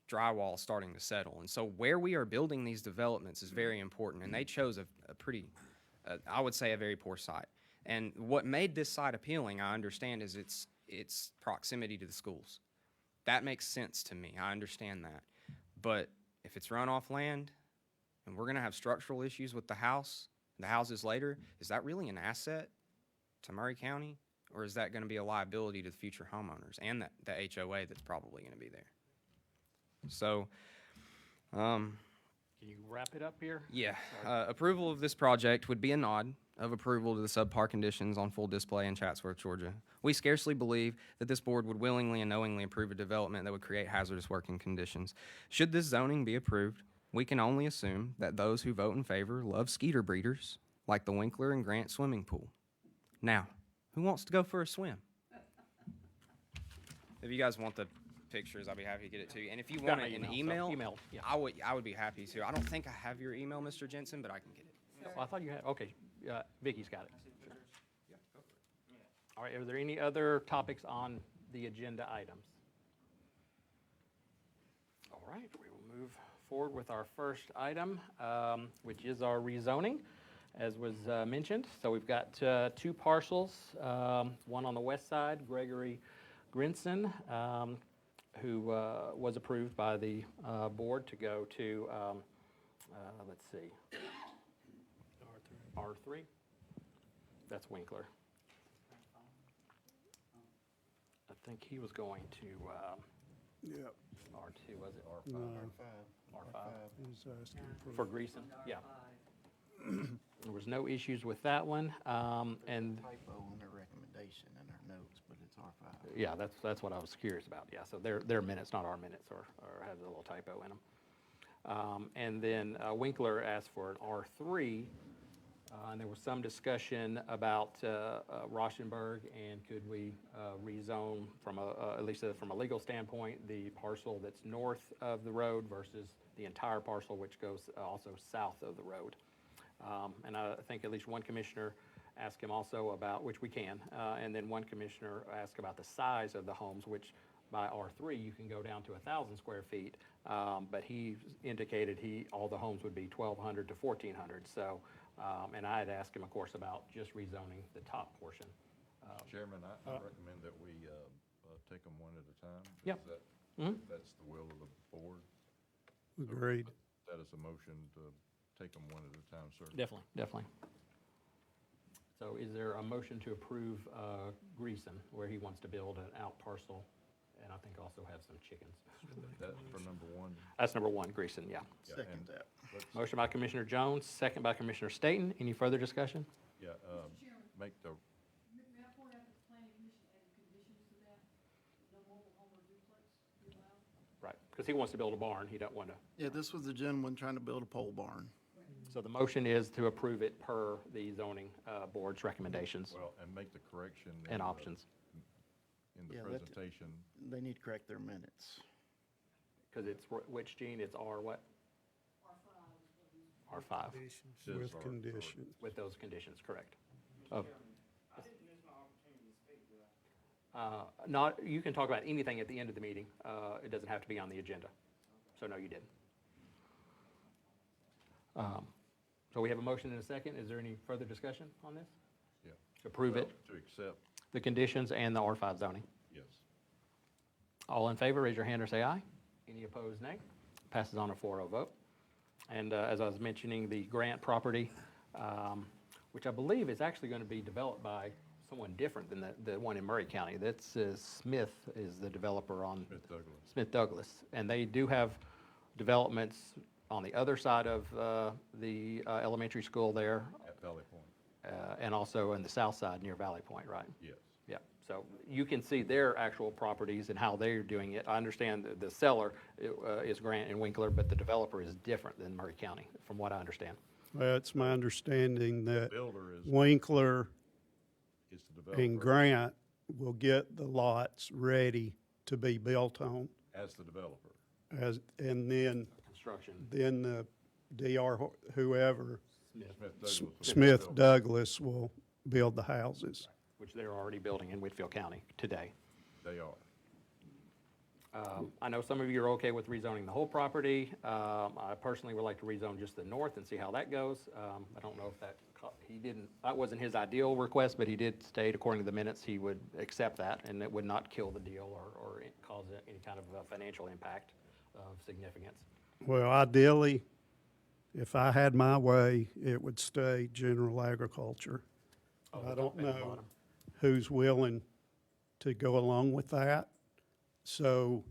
drywall starting to settle. And so where we are building these developments is very important, and they chose a pretty, I would say, a very poor site. And what made this site appealing, I understand, is its proximity to the schools. That makes sense to me. I understand that. But if it's runoff land and we're going to have structural issues with the houses later, is that really an asset to Murray County? Or is that going to be a liability to the future homeowners and the HOA that's probably going to be there? So,
Can you wrap it up here?
yeah, approval of this project would be a nod of approval to the subpar conditions on full display in Chatsworth, Georgia. We scarcely believe that this board would willingly and knowingly approve a development that would create hazardous working conditions. Should this zoning be approved, we can only assume that those who vote in favor love skeeter breeders like the Winkler and Grant swimming pool. Now, who wants to go for a swim? If you guys want the pictures, I'll be happy to get it to you. And if you want it in email,
yeah.
I would be happy to. I don't think I have your email, Mr. Jensen, but I can get it.
Well, I thought you had, okay, Vicky's got it. Sure. All right, are there any other topics on the agenda items? All right, we will move forward with our first item, which is our rezoning, as was mentioned. So we've got 2 parcels, one on the west side, Gregory Grinson, who was approved by the board to go to, let's see, R3. That's Winkler. I think he was going to
Yep.
R2, was it?
No,
R5.
he's asking
For Greason, yeah. There was no issues with that one, and
Typo on their recommendation in our notes, but it's R5.
yeah, that's what I was curious about. Yeah, so their minutes, not our minutes, or has a little typo in them. And then Winkler asked for an R3, and there was some discussion about Rauschenberg, and could we rezone from at least from a legal standpoint, the parcel that's north of the road versus the entire parcel, which goes also south of the road. And I think at least one commissioner asked him also about, which we can, and then one commissioner asked about the size of the homes, which by R3 you can go down to 1,000 square feet, but he indicated all the homes would be 1,200 to 1,400. So, and I had asked him, of course, about just rezoning the top portion.
Chairman, I recommend that we take them one at a time.
Yep.
That's the will of the board.
Agreed.
That is a motion to take them one at a time, sir.
Definitely. So is there a motion to approve Greason, where he wants to build an out parcel And I think also have some chickens.
That for number one.
That's number one, Greason, yeah.
Yeah,
Second
and
that.
let's-
Motion by Commissioner Jones, second by Commissioner Staton. Any further discussion?
Yeah, make the,
May I point out that the planning commission added conditions to that? No mobile home or duplex be allowed?
Right, because he wants to build a barn. He don't want to.
Yeah, this was the gentleman trying to build a pole barn.
So the motion is to approve it per the zoning board's recommendations
well, and make the correction. in
and
the-
options.
In the
Yeah, that-
presentation,
They need to correct their minutes.
Because it's which, Gene? It's R what? R5,
says
With
or-
conditions.
with those conditions, correct. Oh.
I didn't miss my opportunity to speak, did I?
Not, you can talk about anything at the end of the meeting. It doesn't have to be on the agenda. So no, you didn't. So we have a motion and a second. Is there any further discussion on this?
Yeah.
To approve it,
Well, To accept,
the conditions and the R5 zoning?
yes.
All in favor, raise your hand or say aye. Any opposed, nay. Passes on a 4-0 vote. And as I was mentioning, the Grant property, which I believe is actually going to be developed by someone different than the one in Murray County. That's Smith is the developer on
Smith Douglas.
Smith Douglas. And they do have developments on the other side of the elementary school there,
At Valley Point,
and also in the south side near Valley Point, right?
yes.
Yeah, so you can see their actual properties and how they're doing it. I understand that the seller is Grant and Winkler, but the developer is different than Murray County, from what I understand.
Well, it's my understanding that
Builder is
Winkler
the developer.
and Grant will get the lots ready to be built on
As the developer.
and then
Construction.
the DR, whoever,
Smith Douglas. will
Smith
build.
Douglas will build the houses.
Which they're already building in Whitfield County today.
They are.
I know some of you are okay with rezoning the whole property. I personally would like to rezone just the north and see how that goes. I don't know if that wasn't his ideal request, but he did state, according to the minutes, he would accept that, and it would not kill the deal or cause any kind of financial impact of significance.
Well, ideally, if I had my way, it would stay general agriculture. I don't
At the
know
bottom.
who's willing to go along with that. So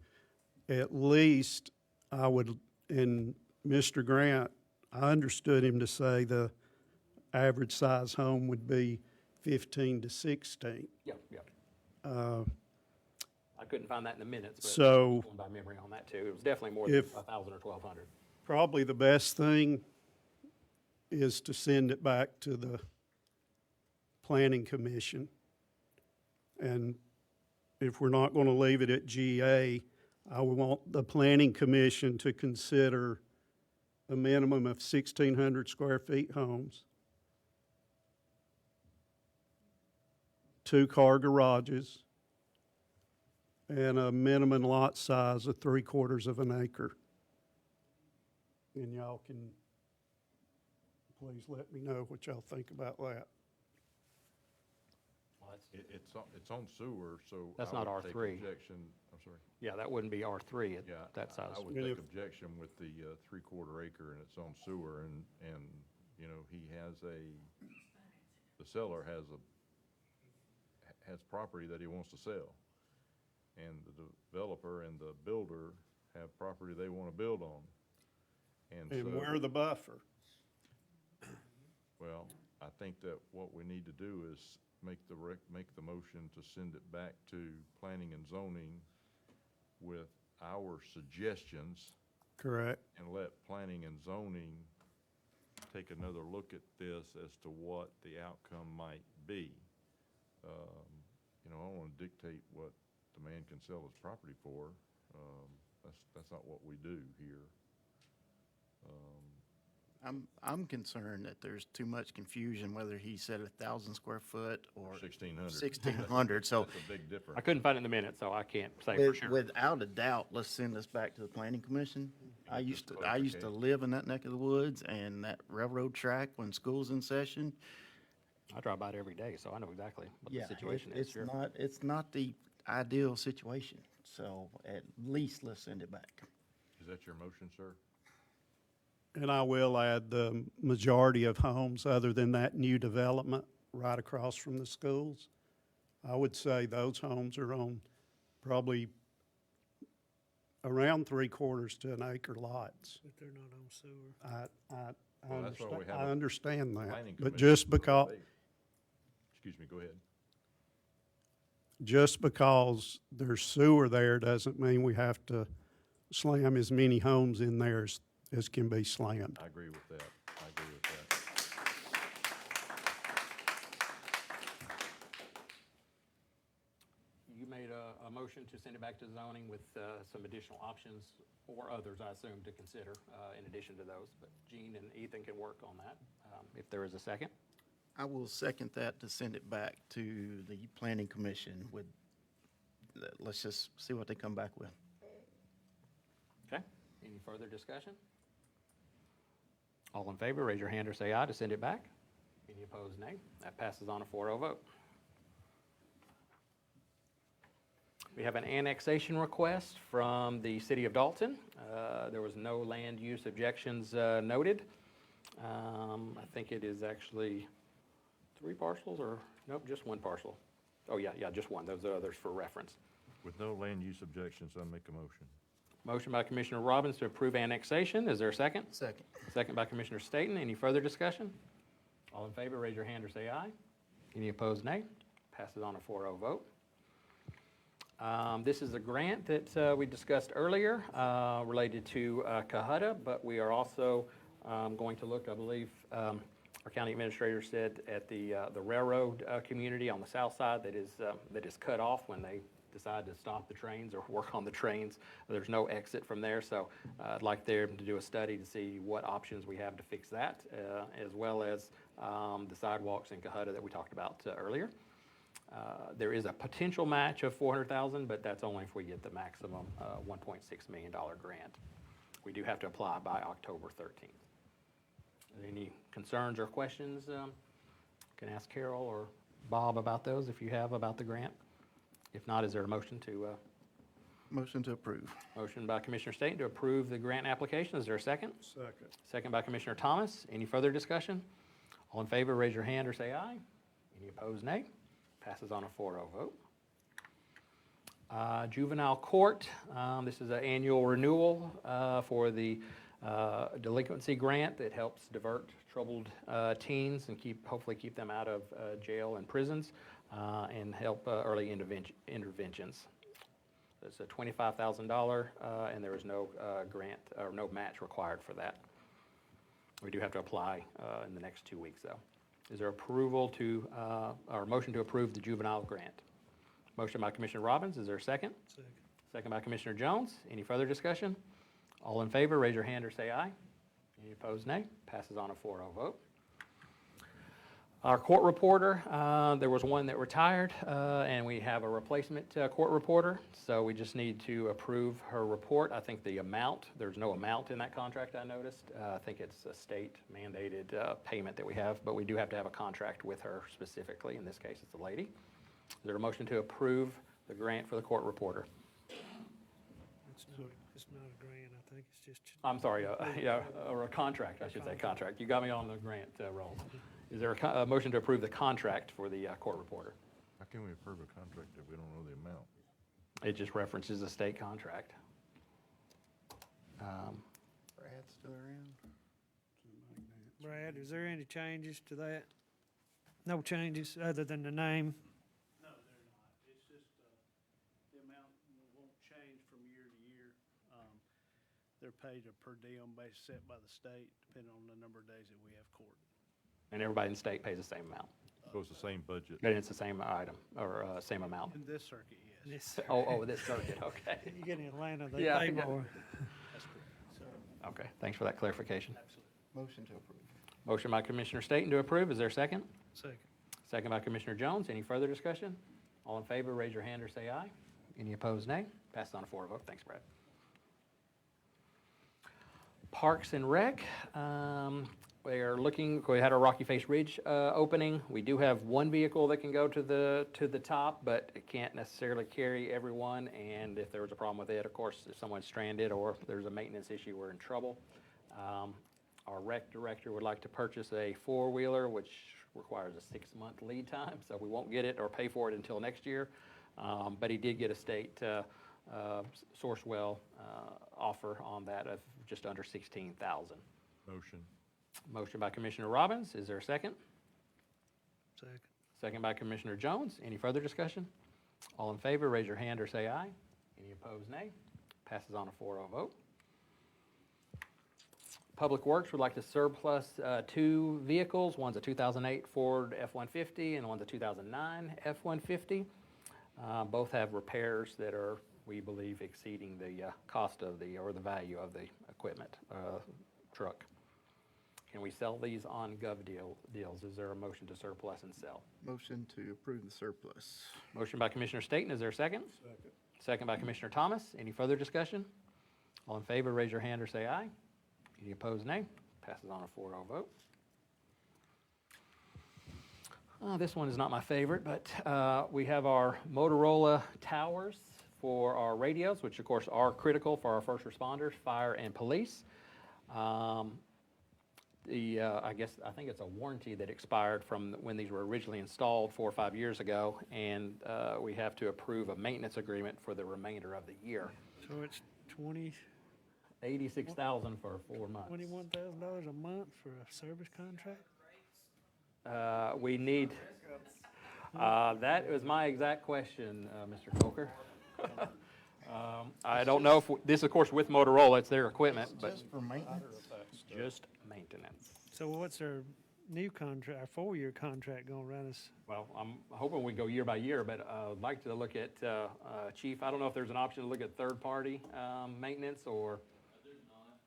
at least I would, and Mr. Grant, I understood him to say the average size home would be 15 to 16.
Yeah. I couldn't find that in the minutes, but
So-
going by memory on that too. It was definitely more than
If-
1,000 or 1,200.
Probably the best thing is to send it back to the Planning Commission. And if we're not going to leave it at GA, I would want the Planning Commission to consider a minimum of 1,600 square feet homes, 2-car garages, and a minimum lot size of 3/4 of an acre. And y'all can please let me know what y'all think about that.
Well, that's-
It's on sewer, so.
That's
I
not
would take
R3.
Objection, I'm sorry.
Yeah, that wouldn't be R3
Yeah.
at that size.
I would
And
take
if-
objection with the 3/4 acre and it's on sewer and, you know, the seller has property that he wants to sell. And the developer and the builder have property they want to build on. And
And
so,
we're the buffer.
well, I think that what we need to do is make the motion to send it back to planning and zoning with our suggestions
Correct.
and let planning and zoning take another look at this as to what the outcome might be. You know, I don't want to dictate what the man can sell his property for. That's not what we do here.
I'm concerned that there's too much confusion whether he said 1,000 square foot or
1,600.
1,600. So
That's a big difference.
I couldn't find it in the minutes, so I can't say for sure.
without a doubt, let's send this back to the planning commission. I used to live in that neck of the woods and that railroad track when school's in session.
I drive by it every day, so I know exactly what the situation is. Sure.
It's not the ideal situation. So at least let's send it back.
Is that your motion, sir?
And I will add the majority of homes, other than that new development right across from the schools, I would say those homes are on probably around 3/4 to an acre lots.
But they're not on sewer.
Well, that's why we have
I
a
understand that,
planning
but
commission
just
for
because,
debate. Excuse me, go ahead.
just because there's sewer there doesn't mean we have to slam as many homes in there as can be slammed.
I agree with that. I agree with that.
You made a motion to send it back to zoning with some additional options or others, I assume, to consider in addition to those. But Gene and Ethan can work on that. If there is a second.
I will second that to send it back to the planning commission with, let's just see what they come back with.
Okay, any further discussion? All in favor, raise your hand or say aye to send it back. Any opposed, nay. That passes on a 4-0 vote. We have an annexation request from the city of Dalton. There was no land use objections noted. I think it is actually 3 parcels or, nope, just 1 parcel. Oh, yeah, just one. Those are others for reference.
With no land use objections, I make a motion.
Motion by Commissioner Robbins to approve annexation. Is there a second?
Second.
Second by Commissioner Staton. Any further discussion? All in favor, raise your hand or say aye. Any opposed, nay. Passes on a 4-0 vote. This is a grant that we discussed earlier related to Cohutta, but we are also going to look, I believe, our county administrator said at the railroad community on the south side that is cut off when they decide to stop the trains or work on the trains. There's no exit from there, so I'd like them to do a study to see what options we have to fix that, as well as the sidewalks in Cohutta that we talked about earlier. There is a potential match of $400,000, but that's only if we get the maximum $1.6 million grant. We do have to apply by October 13th. Any concerns or questions? Can ask Carol or Bob about those if you have about the grant. If not, is there a motion to?
Motion to approve.
Motion by Commissioner Staton to approve the grant application. Is there a second?
Second.
Second by Commissioner Thomas. Any further discussion? All in favor, raise your hand or say aye. Any opposed, nay. Passes on a 4-0 vote. Juvenile Court, this is an annual renewal for the delinquency grant that helps divert troubled teens and hopefully keep them out of jail and prisons and help early interventions. It's a $25,000 and there is no grant or no match required for that. We do have to apply in the next 2 weeks though. Is there approval to, or motion to approve the juvenile grant? Motion by Commissioner Robbins. Is there a second?
Second.
Second by Commissioner Jones. Any further discussion? All in favor, raise your hand or say aye. Any opposed, nay. Passes on a 4-0 vote. Our court reporter, there was one that retired, and we have a replacement court reporter. So we just need to approve her report. I think the amount, there's no amount in that contract I noticed. I think it's a state mandated payment that we have, but we do have to have a contract with her specifically. In this case, it's a lady. Is there a motion to approve the grant for the court reporter?
It's not a grant, I think it's just.
I'm sorry, or a contract, I should say, contract. You got me on the grant roll. Is there a motion to approve the contract for the court reporter?
How can we approve a contract if we don't know the amount?
It just references a state contract.
Brad's still around?
Brad, is there any changes to that? No changes other than the name?
No, they're not. It's just, the amount won't change from year to year. They're paid a per diem basis set by the state, depending on the number of days that we have court.
And everybody in the state pays the same amount.
So it's the same budget.
And it's the same item, or same amount.
In this circuit, yes.
Yes.
Oh, this circuit, okay.
You get in Atlanta, they
Yeah,
pay
yeah.
more.
That's correct. So,
Okay, thanks for that clarification.
absolutely.
Motion to approve.
Motion by Commissioner Staton to approve. Is there a second?
Second.
Second by Commissioner Jones. Any further discussion? All in favor, raise your hand or say aye. Any opposed, nay. Passes on a 4 vote. Thanks, Brad. Parks and Rec. We are looking, we had our Rocky Face Ridge opening. We do have one vehicle that can go to the top, but it can't necessarily carry everyone. And if there was a problem with it, of course, if someone's stranded or if there's a maintenance issue, we're in trouble. Our rec director would like to purchase a 4-wheeler, which requires a 6-month lead time, so we won't get it or pay for it until next year. But he did get a state Sourcewell offer on that of just under 16,000.
Motion.
Motion by Commissioner Robbins. Is there a second?
Second.
Second by Commissioner Jones. Any further discussion? All in favor, raise your hand or say aye. Any opposed, nay. Passes on a 4-0 vote. Public Works would like to surplus two vehicles. One's a 2008 Ford F-150 and one's a 2009 F-150. Both have repairs that are, we believe, exceeding the cost of the value of the equipment truck. Can we sell these on deals? Is there a motion to surplus and sell?
Motion to approve the surplus.
Motion by Commissioner Staton. Is there a second?
Second.
Second by Commissioner Thomas. Any further discussion? All in favor, raise your hand or say aye. Any opposed, nay. Passes on a 4-0 vote. This one is not my favorite, but we have our Motorola Towers for our radios, which of course are critical for our first responders, fire, and police. I think it's a warranty that expired from when these were originally installed 4 or 5 years ago, and we have to approve a maintenance agreement for the remainder of the year.
So it's
$86,000 for 4 months.
$21,000 a month for a service contract?
We need, that was my exact question, Mr. Coker. I don't know if, this of course with Motorola, it's their equipment, but
Just for maintenance?
just maintenance.
So what's our new contract, our 4-year contract gonna run us?
Well, I'm hoping we go year by year, but I'd like to look at, Chief, I don't know if there's an option to look at third-party maintenance or,
There's not.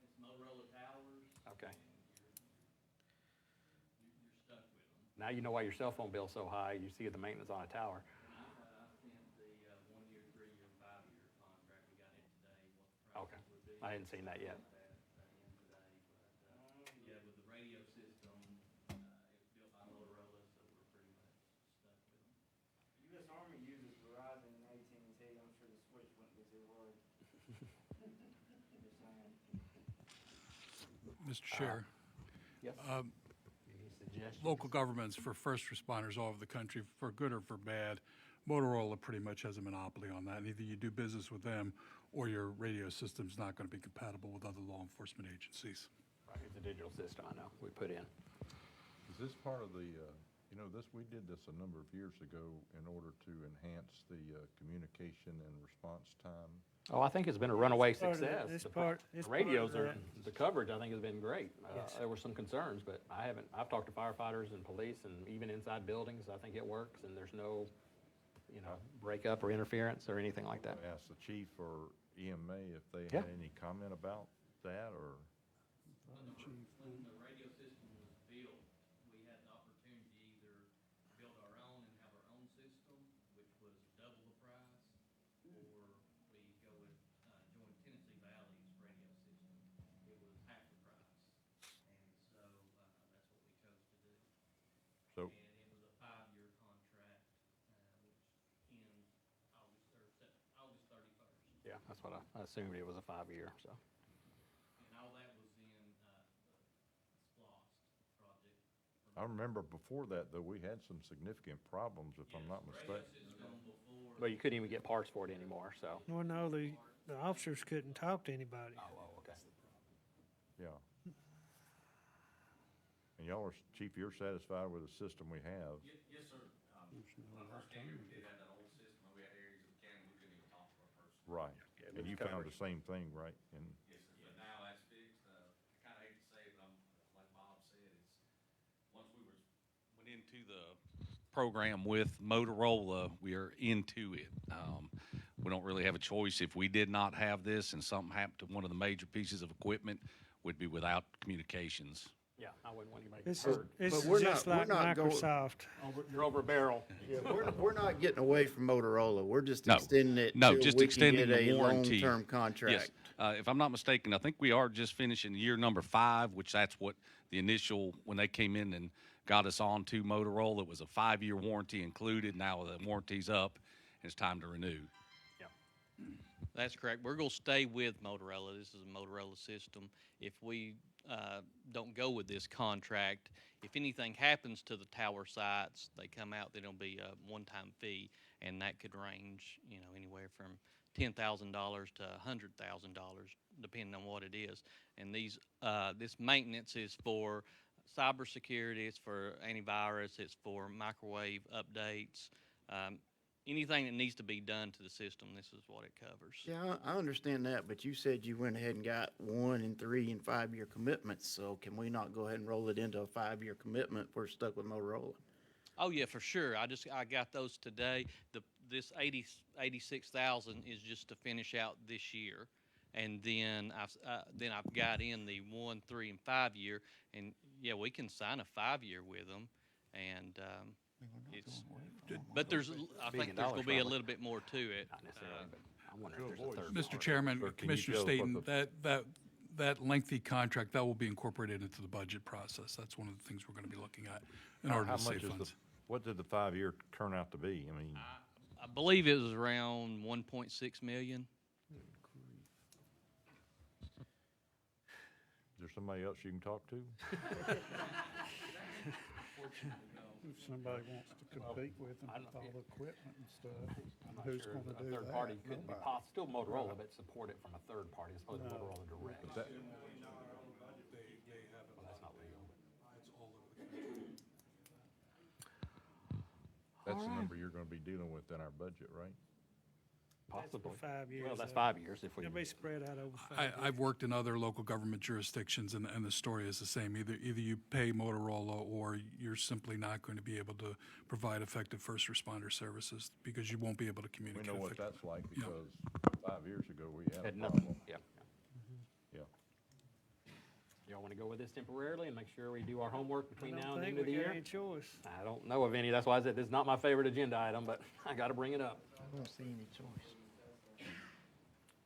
It's Motorola Towers.
okay.
You're stuck with them.
Now you know why your cell phone bill's so high, you see the maintenance on a tower.
I sent the 1-year, 3-year, 5-year contract. We got it today, what the
Okay,
prices would be.
I hadn't seen that yet.
Yeah, with the radio system, it's built by Motorola, so we're pretty much stuck with them.
U.S. Army uses Verizon and AT&T. I'm sure the switch wouldn't be too hard. Just saying.
Mr. Chair,
Yes? Any suggestions?
local governments for first responders all over the country, for good or for bad, Motorola pretty much has a monopoly on that. And either you do business with them or your radio system's not going to be compatible with other law enforcement agencies.
Right, it's a digital system, I know, we put in.
Is this part of the, we did this a number of years ago in order to enhance the communication and response time.
Oh, I think it's been a runaway
Part of that.
success.
It's
The
part of
radios are,
that.
the coverage, I think, has been great.
Yes.
There were some concerns, but I've talked to firefighters and police, and even inside buildings, I think it works, and there's no, breakup or interference or anything like that.
Ask the chief or EMA if they
Yeah.
had any comment about that, or?
When the radio system was built, we had the opportunity to either build our own and have our own system, which was double the price, or we go with join Tennessee Valley's radio system. It was half the price, and so that's what we chose to do.
So,
And it was a 5-year contract, which ends August 31st.
Yeah, that's what I assumed it was a 5-year, so.
And all that was in the SPLOST project.
I remember before that, though, we had some significant problems, if I'm not mistaken.
But you couldn't even get parts for it anymore, so.
Well, no, the officers couldn't talk to anybody.
Oh, okay.
Yeah. And y'all are, Chief, you're satisfied with the system we have?
Yes, sir. When I first came here, we did have that old system, and we had areas of the county we couldn't even talk to our person.
Right. And you found the same thing, right? And
Yes, sir, but now that's fixed. I kinda hate to say it, but like Bob said, once we went into the program with Motorola, we are into it. We don't really have a choice. If we did not have this and something happened to one of the major pieces of equipment, we'd be without communications.
Yeah, I wouldn't want anybody
It's
hurt.
it's
we're
just
not-
like
we're not going-
Microsoft.
You're over a barrel.
Yeah, we're not getting away from Motorola. We're just
No.
extending it
No,
till
just
we can
extending
get
the
a
warranty.
long-term
Yes,
contract.
if I'm not mistaken, I think we are just finishing year number 5, which that's what the initial, when they came in and got us on to Motorola, it was a 5-year warranty included. Now the warranty's up, and it's time to renew.
That's correct. We're going to stay with Motorola. This is a Motorola system. If we don't go with this contract, if anything happens to the tower sites, they come out, then it'll be a one-time fee, and that could range, anywhere from $10,000 to $100,000, depending on what it is. And this maintenance is for cybersecurity, it's for antivirus, it's for microwave updates, anything that needs to be done to the system, this is what it covers.
Yeah, I understand that, but you said you went ahead and got 1 and 3 and 5-year commitments, so can we not go ahead and roll it into a 5-year commitment if we're stuck with Motorola?
Oh, yeah, for sure. I got those today. This 86,000 is just to finish out this year. And then I've got in the 1, 3, and 5 year, and yeah, we can sign a 5-year with them, and but I think there's going to be a little bit more to it.
Not necessarily, but I'm wondering if there's a third.
Mr. Chairman,
Sir, can you
Commissioner
tell us what
Staton, that lengthy contract, that will be incorporated into the budget process. That's one of the things we're going to be looking at in order
How
to
much
save
is
funds.
what did the 5-year turn out to be? I mean,
I believe it was around 1.6 million.
is there somebody else you can talk to?
If somebody wants to compete with them with all the equipment and stuff,
I'm not
who's
sure
gonna
a
do
third
that?
party could be
Nobody.
still Motorola, but support it from a third party as opposed to
No.
Motorola direct.
But that-
Well, that's not legal.
That's the number you're gonna be dealing with in our budget, right?
Possibly.
For 5 years.
Well, that's
though.
5 years if we.
It'll be spread out over 5 years.
I've worked in other local government jurisdictions, and the story is the same. Either you pay Motorola, or you're simply not going to be able to provide effective first responder services because you won't be able to
We
communicate
know what
effectively.
that's like
Yeah.
because 5 years ago we had a
Had nothing,
problem.
yeah.
Yeah.
Y'all want to go with this temporarily and make sure we do our homework between
I
now
don't
and the
think
end of the
we got
year?
any choice.
I don't know of any. That's why I said this is not my favorite agenda item, but I got to bring it up.
I don't see any choice.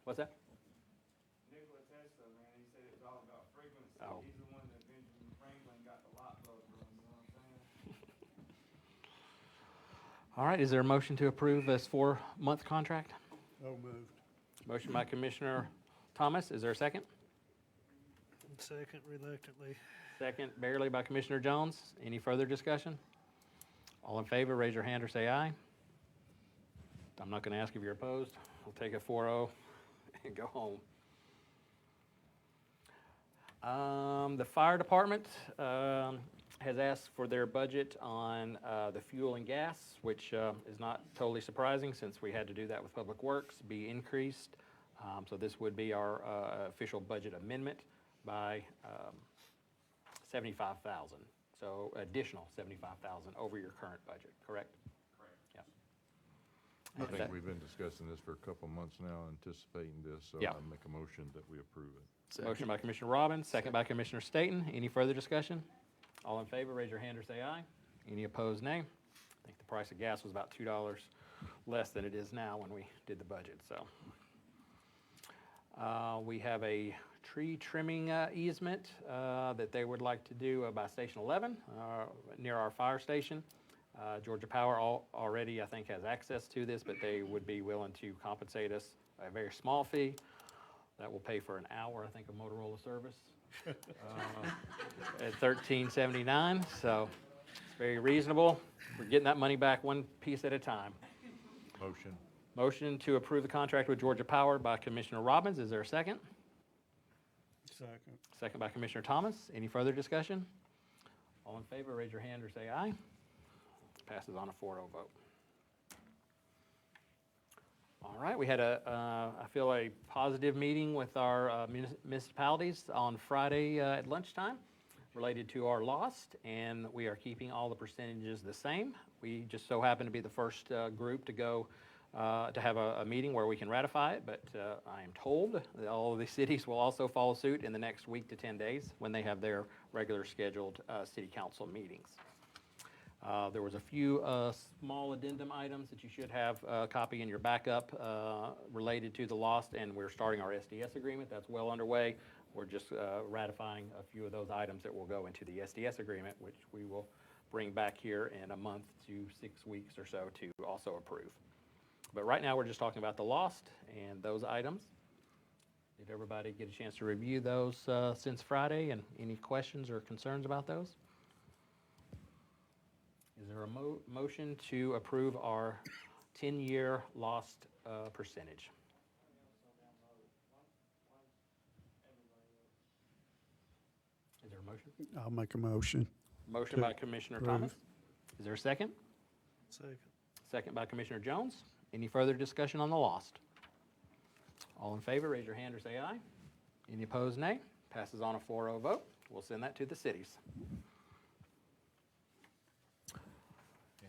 What's that?
Nikola Tesla, man, he said it was all about frequency.
Oh.
He's the one that Benjamin Franklin got the light bulb from, you know what I'm saying?
All right, is there a motion to approve this 4-month contract?
So moved.
Motion by Commissioner Thomas. Is there a second?
Second, reluctantly.
Second, barely by Commissioner Jones. Any further discussion? All in favor, raise your hand or say aye. I'm not going to ask if you're opposed. We'll take a 4-0 and go home. The fire department has asked for their budget on the fuel and gas, which is not totally surprising since we had to do that with Public Works, be increased. So this would be our official budget amendment by $75,000. So additional $75,000 over your current budget, correct?
I think we've been discussing this for a couple of months now, anticipating this, so
Yeah.
I make a motion that we approve it.
Motion by Commissioner Robbins, second by Commissioner Staton. Any further discussion? All in favor, raise your hand or say aye. Any opposed, nay. I think the price of gas was about $2 less than it is now when we did the budget, so. We have a tree trimming easement that they would like to do by Station 11, near our fire station. Georgia Power already, I think, has access to this, but they would be willing to compensate us a very small fee. That will pay for an hour, I think, of Motorola service at $13.79. So it's very reasonable. We're getting that money back one piece at a time.
Motion.
Motion to approve the contract with Georgia Power by Commissioner Robbins. Is there a second?
Second.
Second by Commissioner Thomas. Any further discussion? All in favor, raise your hand or say aye. Passes on a 4-0 vote. All right, we had I feel a positive meeting with our municipalities on Friday at lunchtime related to our lost, and we are keeping all the percentages the same. We just so happen to be the first group to go to have a meeting where we can ratify it, but I am told that all of the cities will also follow suit in the next week to 10 days when they have their regular scheduled city council meetings. There was a few small addendum items that you should have a copy in your backup related to the lost, and we're starting our SDS agreement. That's well underway. We're just ratifying a few of those items that will go into the SDS agreement, which we will bring back here in a month to 6 weeks or so to also approve. But right now, we're just talking about the lost and those items. Did everybody get a chance to review those since Friday, and any questions or concerns about those? Is there a motion to approve our 10-year lost percentage? motion?
I'll make a motion.
Motion by Commissioner Thomas. Is there a second?
Second.
Second by Commissioner Jones. Any further discussion on the lost? All in favor, raise your hand or say aye. Any opposed, nay. Passes on a 4-0 vote. We'll send that to the cities.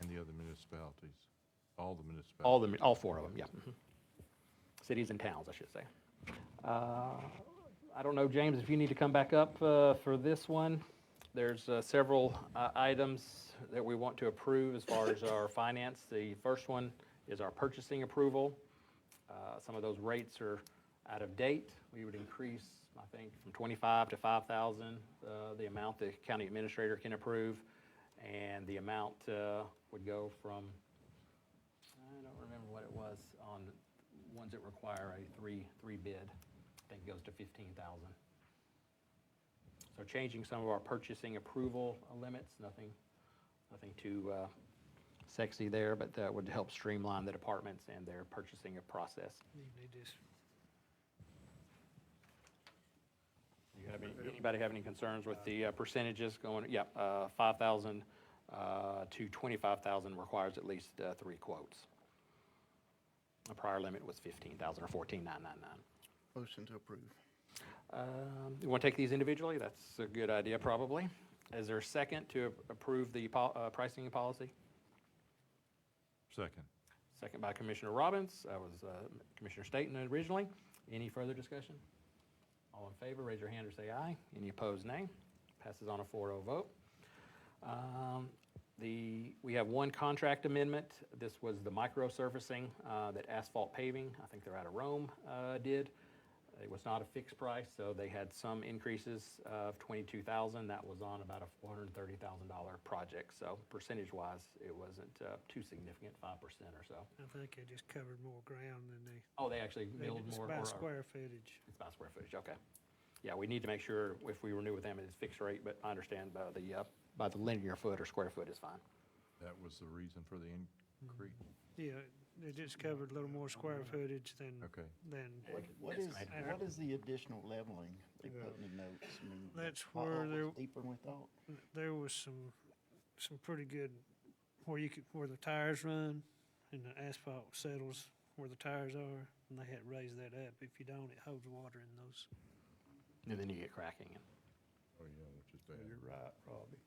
And the other municipalities, all the municipalities.
All 4 of them, yeah. Mhm. Cities and towns, I should say. I don't know, James, if you need to come back up for this one. There's several items that we want to approve as far as our finance. The first one is our purchasing approval. Some of those rates are out of date. We would increase, I think, from 25 to 5,000, the amount the county administrator can approve. And the amount would go from, I don't remember what it was on ones that require a three bid. I think it goes to 15,000. So changing some of our purchasing approval limits, nothing too sexy there, but that would help streamline the departments and their purchasing process. Anybody have any concerns with the percentages going, 5,000 to 25,000 requires at least 3 quotes. The prior limit was 15,000 or 14,999.
Motion to approve.
You want to take these individually? That's a good idea, probably. Is there a second to approve the pricing policy?
Second.
Second by Commissioner Robbins. That was Commissioner Staton originally. Any further discussion? All in favor, raise your hand or say aye. Any opposed, nay. Passes on a 4-0 vote. We have one contract amendment. This was the micro-surfacing that Asphalt Paving, I think they're out of Rome, did. It was not a fixed price, so they had some increases of $22,000. That was on about a $430,000 project. So percentage-wise, it wasn't too significant, 5% or so.
I think they just covered more ground than they.
Oh, they actually milled
It's
more?
by square footage.
It's by square footage, okay. Yeah, we need to make sure if we renew with them, it's fixed rate, but I understand by the linear foot or square foot is fine.
That was the reason for the increase?
Yeah, they just covered a little more square footage than.
Okay.
What is the additional leveling they put in the notes? I mean,
That's
what
where
was
there,
deeper than we thought?
there was some pretty good, where the tires run and the asphalt settles where the tires are, and they had to raise that up. If you don't, it holds water in those.
And then you get cracking.
Oh, yeah, which is bad.
You're right, Robbie.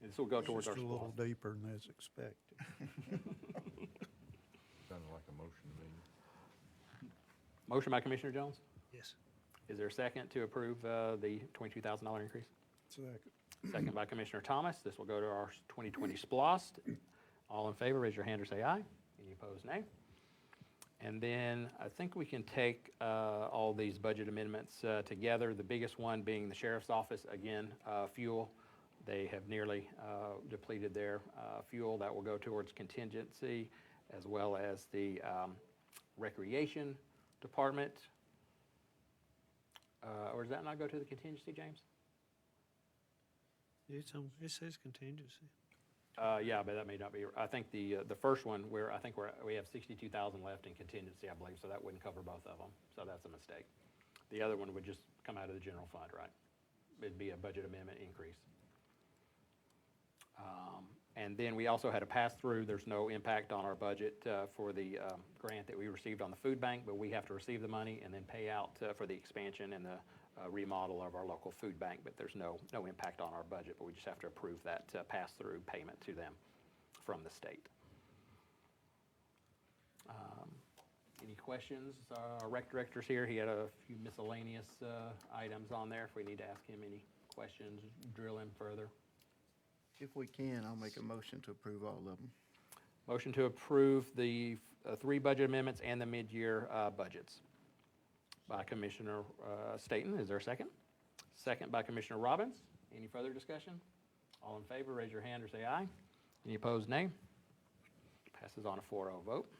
This will go towards our
Just a little
splost.
deeper than as expected.
Sounded like a motion to me.
Motion by Commissioner Jones.
Yes.
Is there a second to approve the $22,000 increase?
Second.
Second by Commissioner Thomas. This will go to our 2020 splost. All in favor, raise your hand or say aye. Any opposed, nay. And then I think we can take all these budget amendments together. The biggest one being the sheriff's office. Again, fuel. They have nearly depleted their fuel. That will go towards contingency, as well as the recreation department. Or does that not go to the contingency, James?
It says contingency.
Yeah, but that may not be. I think the first one, we have 62,000 left in contingency, I believe, so that wouldn't cover both of them. So that's a mistake. The other one would just come out of the general fund, right? It'd be a budget amendment increase. And then we also had a pass-through. There's no impact on our budget for the grant that we received on the food bank, but we have to receive the money and then pay out for the expansion and the remodel of our local food bank. But there's no impact on our budget, but we just have to approve that pass-through payment to them from the state. Any questions? Our rec director's here. He had a few miscellaneous items on there. If we need to ask him any questions, drill him further.
If we can, I'll make a motion to approve all of them.
Motion to approve the 3 budget amendments and the mid-year budgets by Commissioner Staton. Is there a second? Second by Commissioner Robbins. Any further discussion? All in favor, raise your hand or say aye. Any opposed, nay. Passes on a 4-0 vote.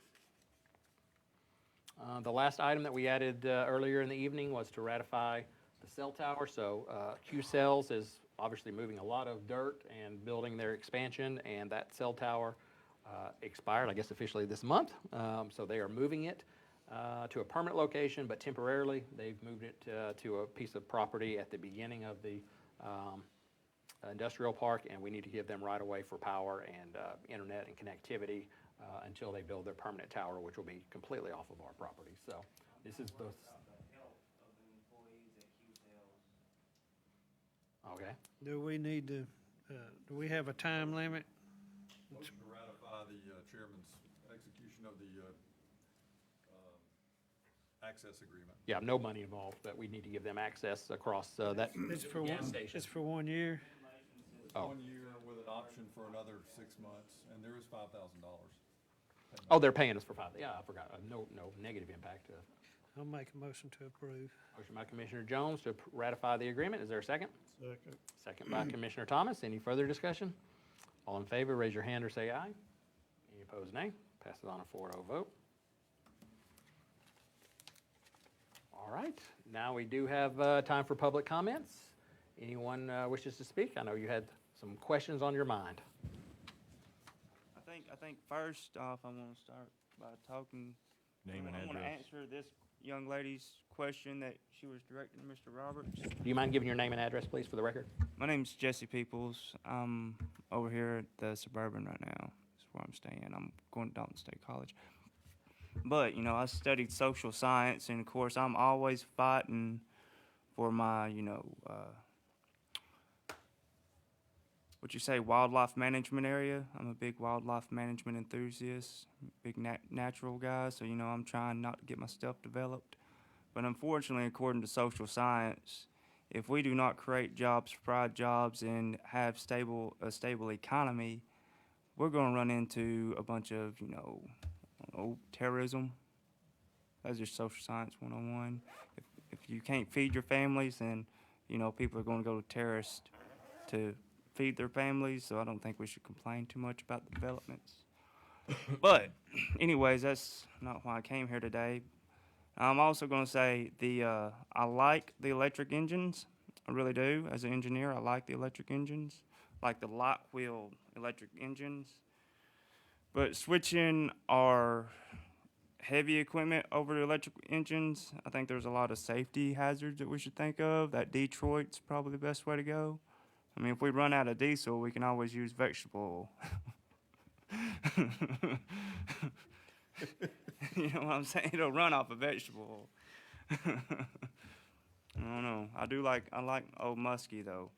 The last item that we added earlier in the evening was to ratify the cell tower. So Q-Cells is obviously moving a lot of dirt and building their expansion, and that cell tower expired, I guess, officially this month. So they are moving it to a permanent location, but temporarily they've moved it to a piece of property at the beginning of the industrial park, and we need to give them right away for power and internet and connectivity until they build their permanent tower, which will be completely off of our property. So this is the. Okay.
Do we need to, do we have a time limit?
Motion to ratify the chairman's execution of the access agreement.
Yeah, no money involved, but we need to give them access across that
It's for
gas
one,
station.
it's for 1 year?
Oh.
1 year with an option for another 6 months, and there is $5,000.
Oh, they're paying us for 5. Yeah, I forgot. No negative impact.
I'll make a motion to approve.
Motion by Commissioner Jones to ratify the agreement. Is there a second?
Second.
Second by Commissioner Thomas. Any further discussion? All in favor, raise your hand or say aye. Any opposed, nay. Passes on a 4-0 vote. All right, now we do have time for public comments. Anyone wishes to speak? I know you had some questions on your mind.
I think first off, I want to start by talking.
Name and
I want to
address.
answer this young lady's question that she was directing to Mr. Roberts.
Do you mind giving your name and address, please, for the record?
My name's Jesse Peoples. I'm over here at the Suburban right now. That's where I'm staying. I'm going to Dalton State College. But, you know, I studied social science, and of course, I'm always fighting for my, what you say, wildlife management area. I'm a big wildlife management enthusiast, big natural guy, so, I'm trying not to get my stuff developed. But unfortunately, according to social science, if we do not create jobs, provide jobs, and have a stable economy, we're going to run into a bunch of, terrorism. That's just social science 101. If you can't feed your families, then, people are going to go to terrorists to feed their families, so I don't think we should complain too much about the developments. But, anyways, that's not why I came here today. I'm also going to say I like the electric engines. I really do. As an engineer, I like the electric engines, like the light wheel electric engines. But switching our heavy equipment over to electric engines, I think there's a lot of safety hazards that we should think of. That Detroit's probably the best way to go. I mean, if we run out of diesel, we can always use vegetable oil. You know what I'm saying? It'll run off of vegetable oil. I don't know. I like Old Muskie, though.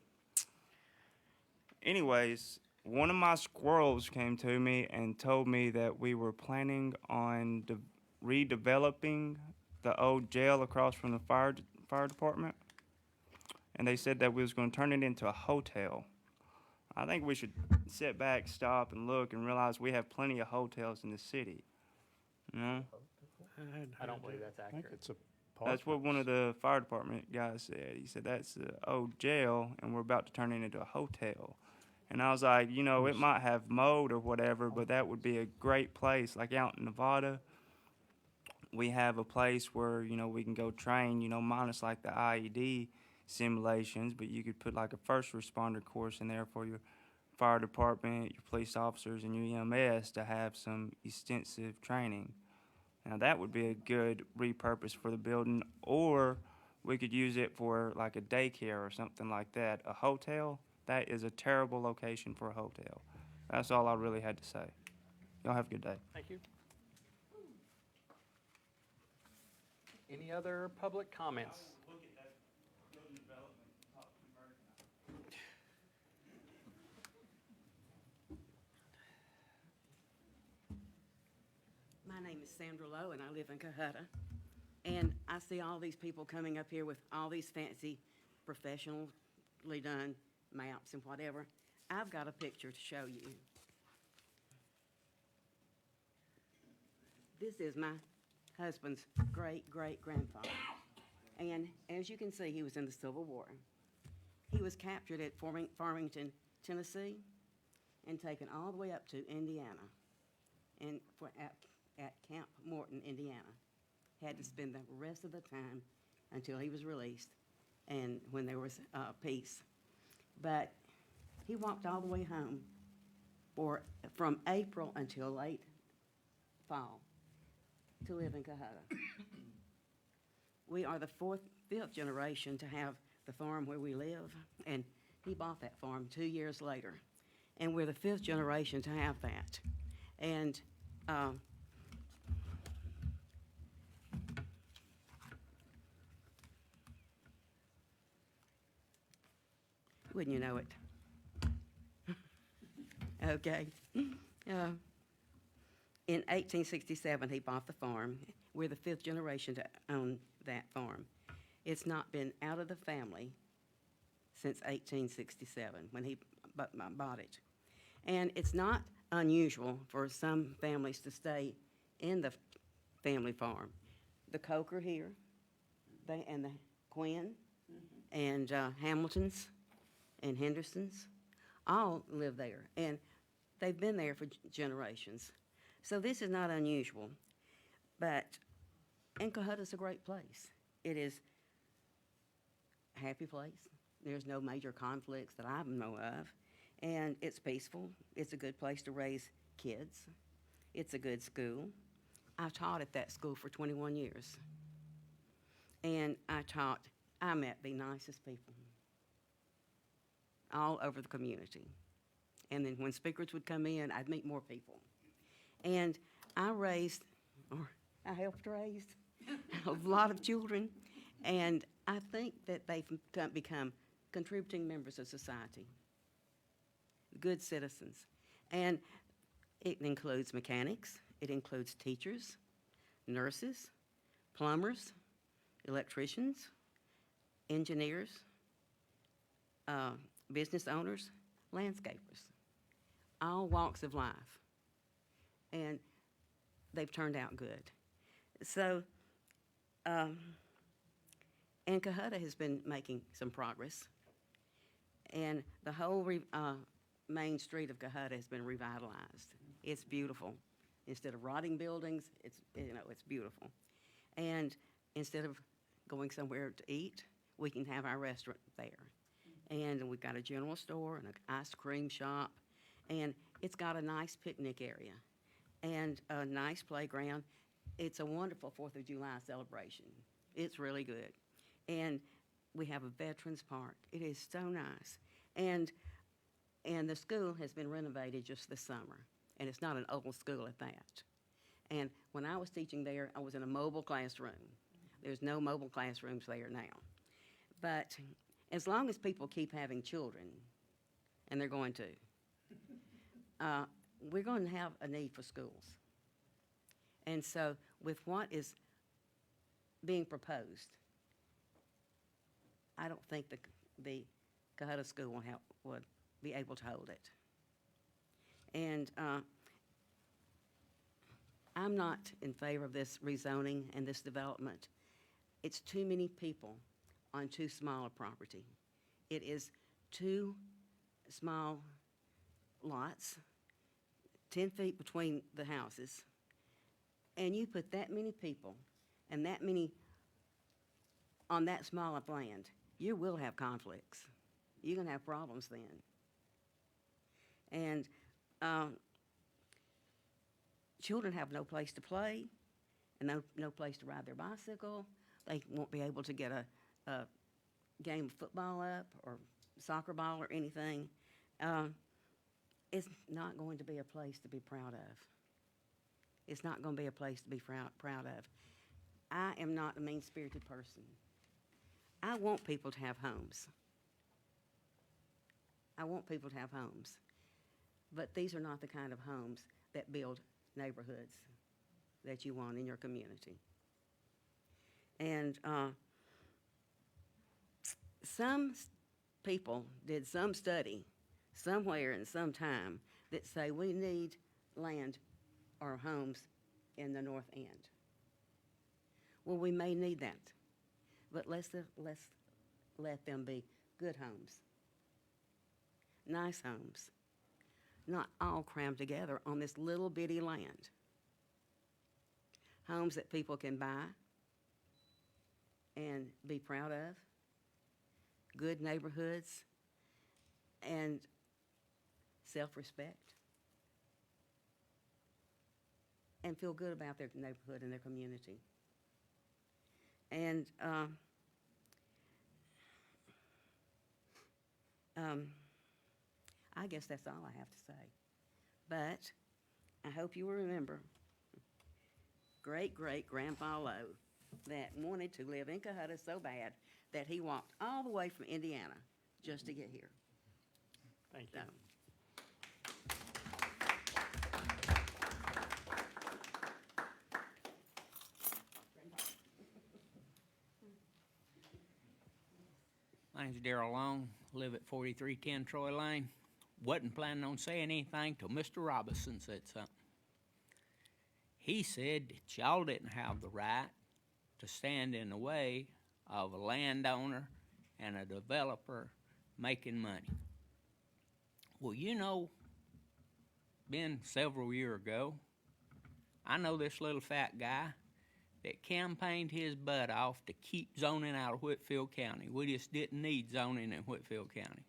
Anyways, one of my squirrels came to me and told me that we were planning on redeveloping the old jail across from the fire department. And they said that we was going to turn it into a hotel. I think we should sit back, stop, and look and realize we have plenty of hotels in the city.
I don't believe that's
I think
accurate.
it's a
That's what one of the fire department guys said. He said, that's the old jail, and we're about to turn it into a hotel. And I was like, it might have mold or whatever, but that would be a great place. Like out in Nevada, we have a place where, we can go train, minus like the IED simulations, but you could put like a first responder course in there for your fire department, your police officers, and your EMS to have some extensive training. Now that would be a good repurpose for the building, or we could use it for like a daycare or something like that. A hotel, that is a terrible location for a hotel. That's all I really had to say. Y'all have a good day.
Thank you. Any other public comments?
My name is Sandra Lowe, and I live in Cohutta. And I see all these people coming up here with all these fancy, professionally done maps and whatever. I've got a picture to show you. This is my husband's great-great-grandfather. And as you can see, he was in the Civil War. He was captured at Farmington, Tennessee, and taken all the way up to Indiana, and at Camp Morton, Indiana. Had to spend the rest of the time until he was released and when there was peace. But he walked all the way home from April until late fall to live in Cohutta. We are the fifth generation to have the farm where we live, and He bought that farm 2 years later, and we're the 5th generation to have that. And wouldn't you know it? Okay. In 1867, he bought the farm. We're the 5th generation to own that farm. It's not been out of the family since 1867, when he bought it. And it's not unusual for some families to stay in the family farm. The Coker here, and the Quinn, and Hamiltons, and Hendersons, all live there. And they've been there for generations. So this is not unusual. And Cohuta's a great place. It is a happy place. There's no major conflicts that I know of. And it's peaceful. It's a good place to raise kids. It's a good school. I taught at that school for 21 years. And I met the nicest people all over the community. And then when speakers would come in, I'd meet more people. And I helped raise a lot of children. And I think that they've become contributing members of society, good citizens. And it includes mechanics, it includes teachers, nurses, plumbers, electricians, engineers, business owners, landscapers, all walks of life. And they've turned out good. So, and Cohuta has been making some progress. And the whole main street of Cohuta has been revitalized. It's beautiful. Instead of rotting buildings, it's beautiful. And instead of going somewhere to eat, we can have our restaurant there. And we've got a general store and an ice cream shop. And it's got a nice picnic area and a nice playground. It's a wonderful 4th of July celebration. It's really good. And we have a Veterans Park. It is so nice. And the school has been renovated just this summer. And it's not an old school at that. And when I was teaching there, I was in a mobile classroom. There's no mobile classrooms there now. But as long as people keep having children, and they're going to, we're going to have a need for schools. And so with what is being proposed, I don't think the Cohuta School would be able to hold it. And I'm not in favor of this rezoning and this development. It's too many people on too small a property. It is 2 small lots, 10 feet between the houses, and you put that many people and that many on that small of land, you will have conflicts. You're going to have problems then. And children have no place to play and no place to ride their bicycle. They won't be able to get a game of football up or soccer ball or anything. It's not going to be a place to be proud of. It's not going to be a place to be proud of. I am not a mean-spirited person. I want people to have homes. I want people to have homes. But these are not the kind of homes that build neighborhoods that you want in your community. And some people did some study somewhere in some time that say we need land or homes in the north end. Well, we may need that, but let's let them be good homes, nice homes, not all crammed together on this little bitty land. Homes that people can buy and be proud of, good neighborhoods, and self-respect, and feel good about their neighborhood and their community. And I guess that's all I have to say. But I hope you will remember great-great-grandpa Lowe that wanted to live in Cohutta so bad that he walked all the way from Indiana just to get here.
Thank you.
So,
My name's Darrell Long, live at 4310 Troy Lane. Wasn't planning on saying anything till Mr. Robinson said something. He said that y'all didn't have the right to stand in the way of a landowner and a developer making money. Well, you know, been several years ago, I know this little fat guy that campaigned his butt off to keep zoning out of Whitfield County. We just didn't need zoning in Whitfield County.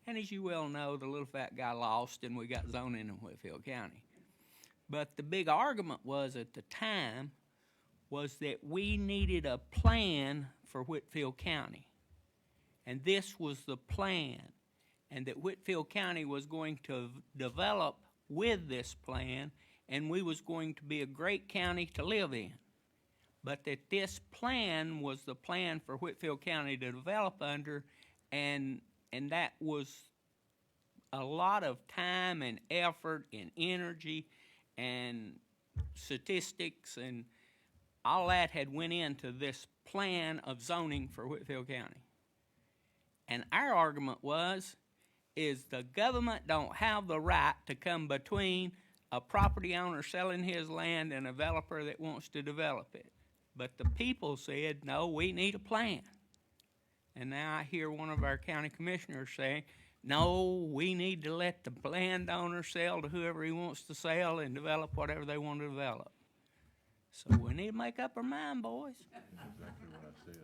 And as you well know, the little fat guy lost and we got zoning in Whitfield County. But the big argument was at the time was that we needed a plan for Whitfield County. And this was the plan. And that Whitfield County was going to develop with this plan, and we was going to be a great county to live in. But that this plan was the plan for Whitfield County to develop under, and that was a lot of time and effort and energy and statistics and all that had went into this plan of zoning for Whitfield County. And our argument is the government don't have the right to come between a property owner selling his land and a developer that wants to develop it. But the people said, no, we need a plan. And now I hear one of our county commissioners say, no, we need to let the landowner sell to whoever he wants to sell and develop whatever they want to develop. So we need to make up our mind, boys.
That's exactly what I said.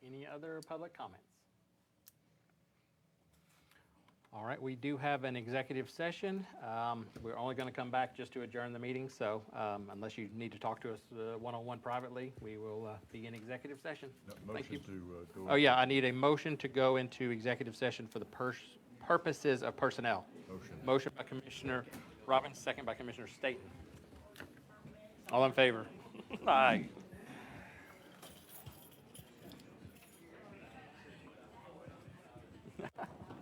Any other public comments? All right, we do have an executive session. We're only going to come back just to adjourn the meeting, so unless you need to talk to us one-on-one privately, we will be in executive session.
No,
Thank you.
motion to go.
Oh, yeah, I need a motion to go into executive session for the purposes of personnel.
Motion.
Motion by Commissioner Robbins, second by Commissioner Staton. All in favor? Aye.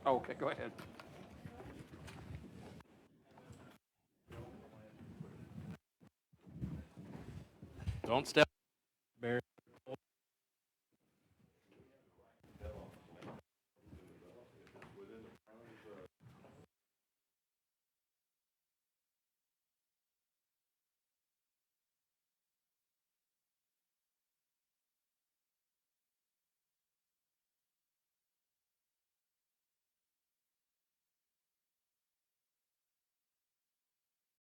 Okay, go ahead. Don't step, Barry.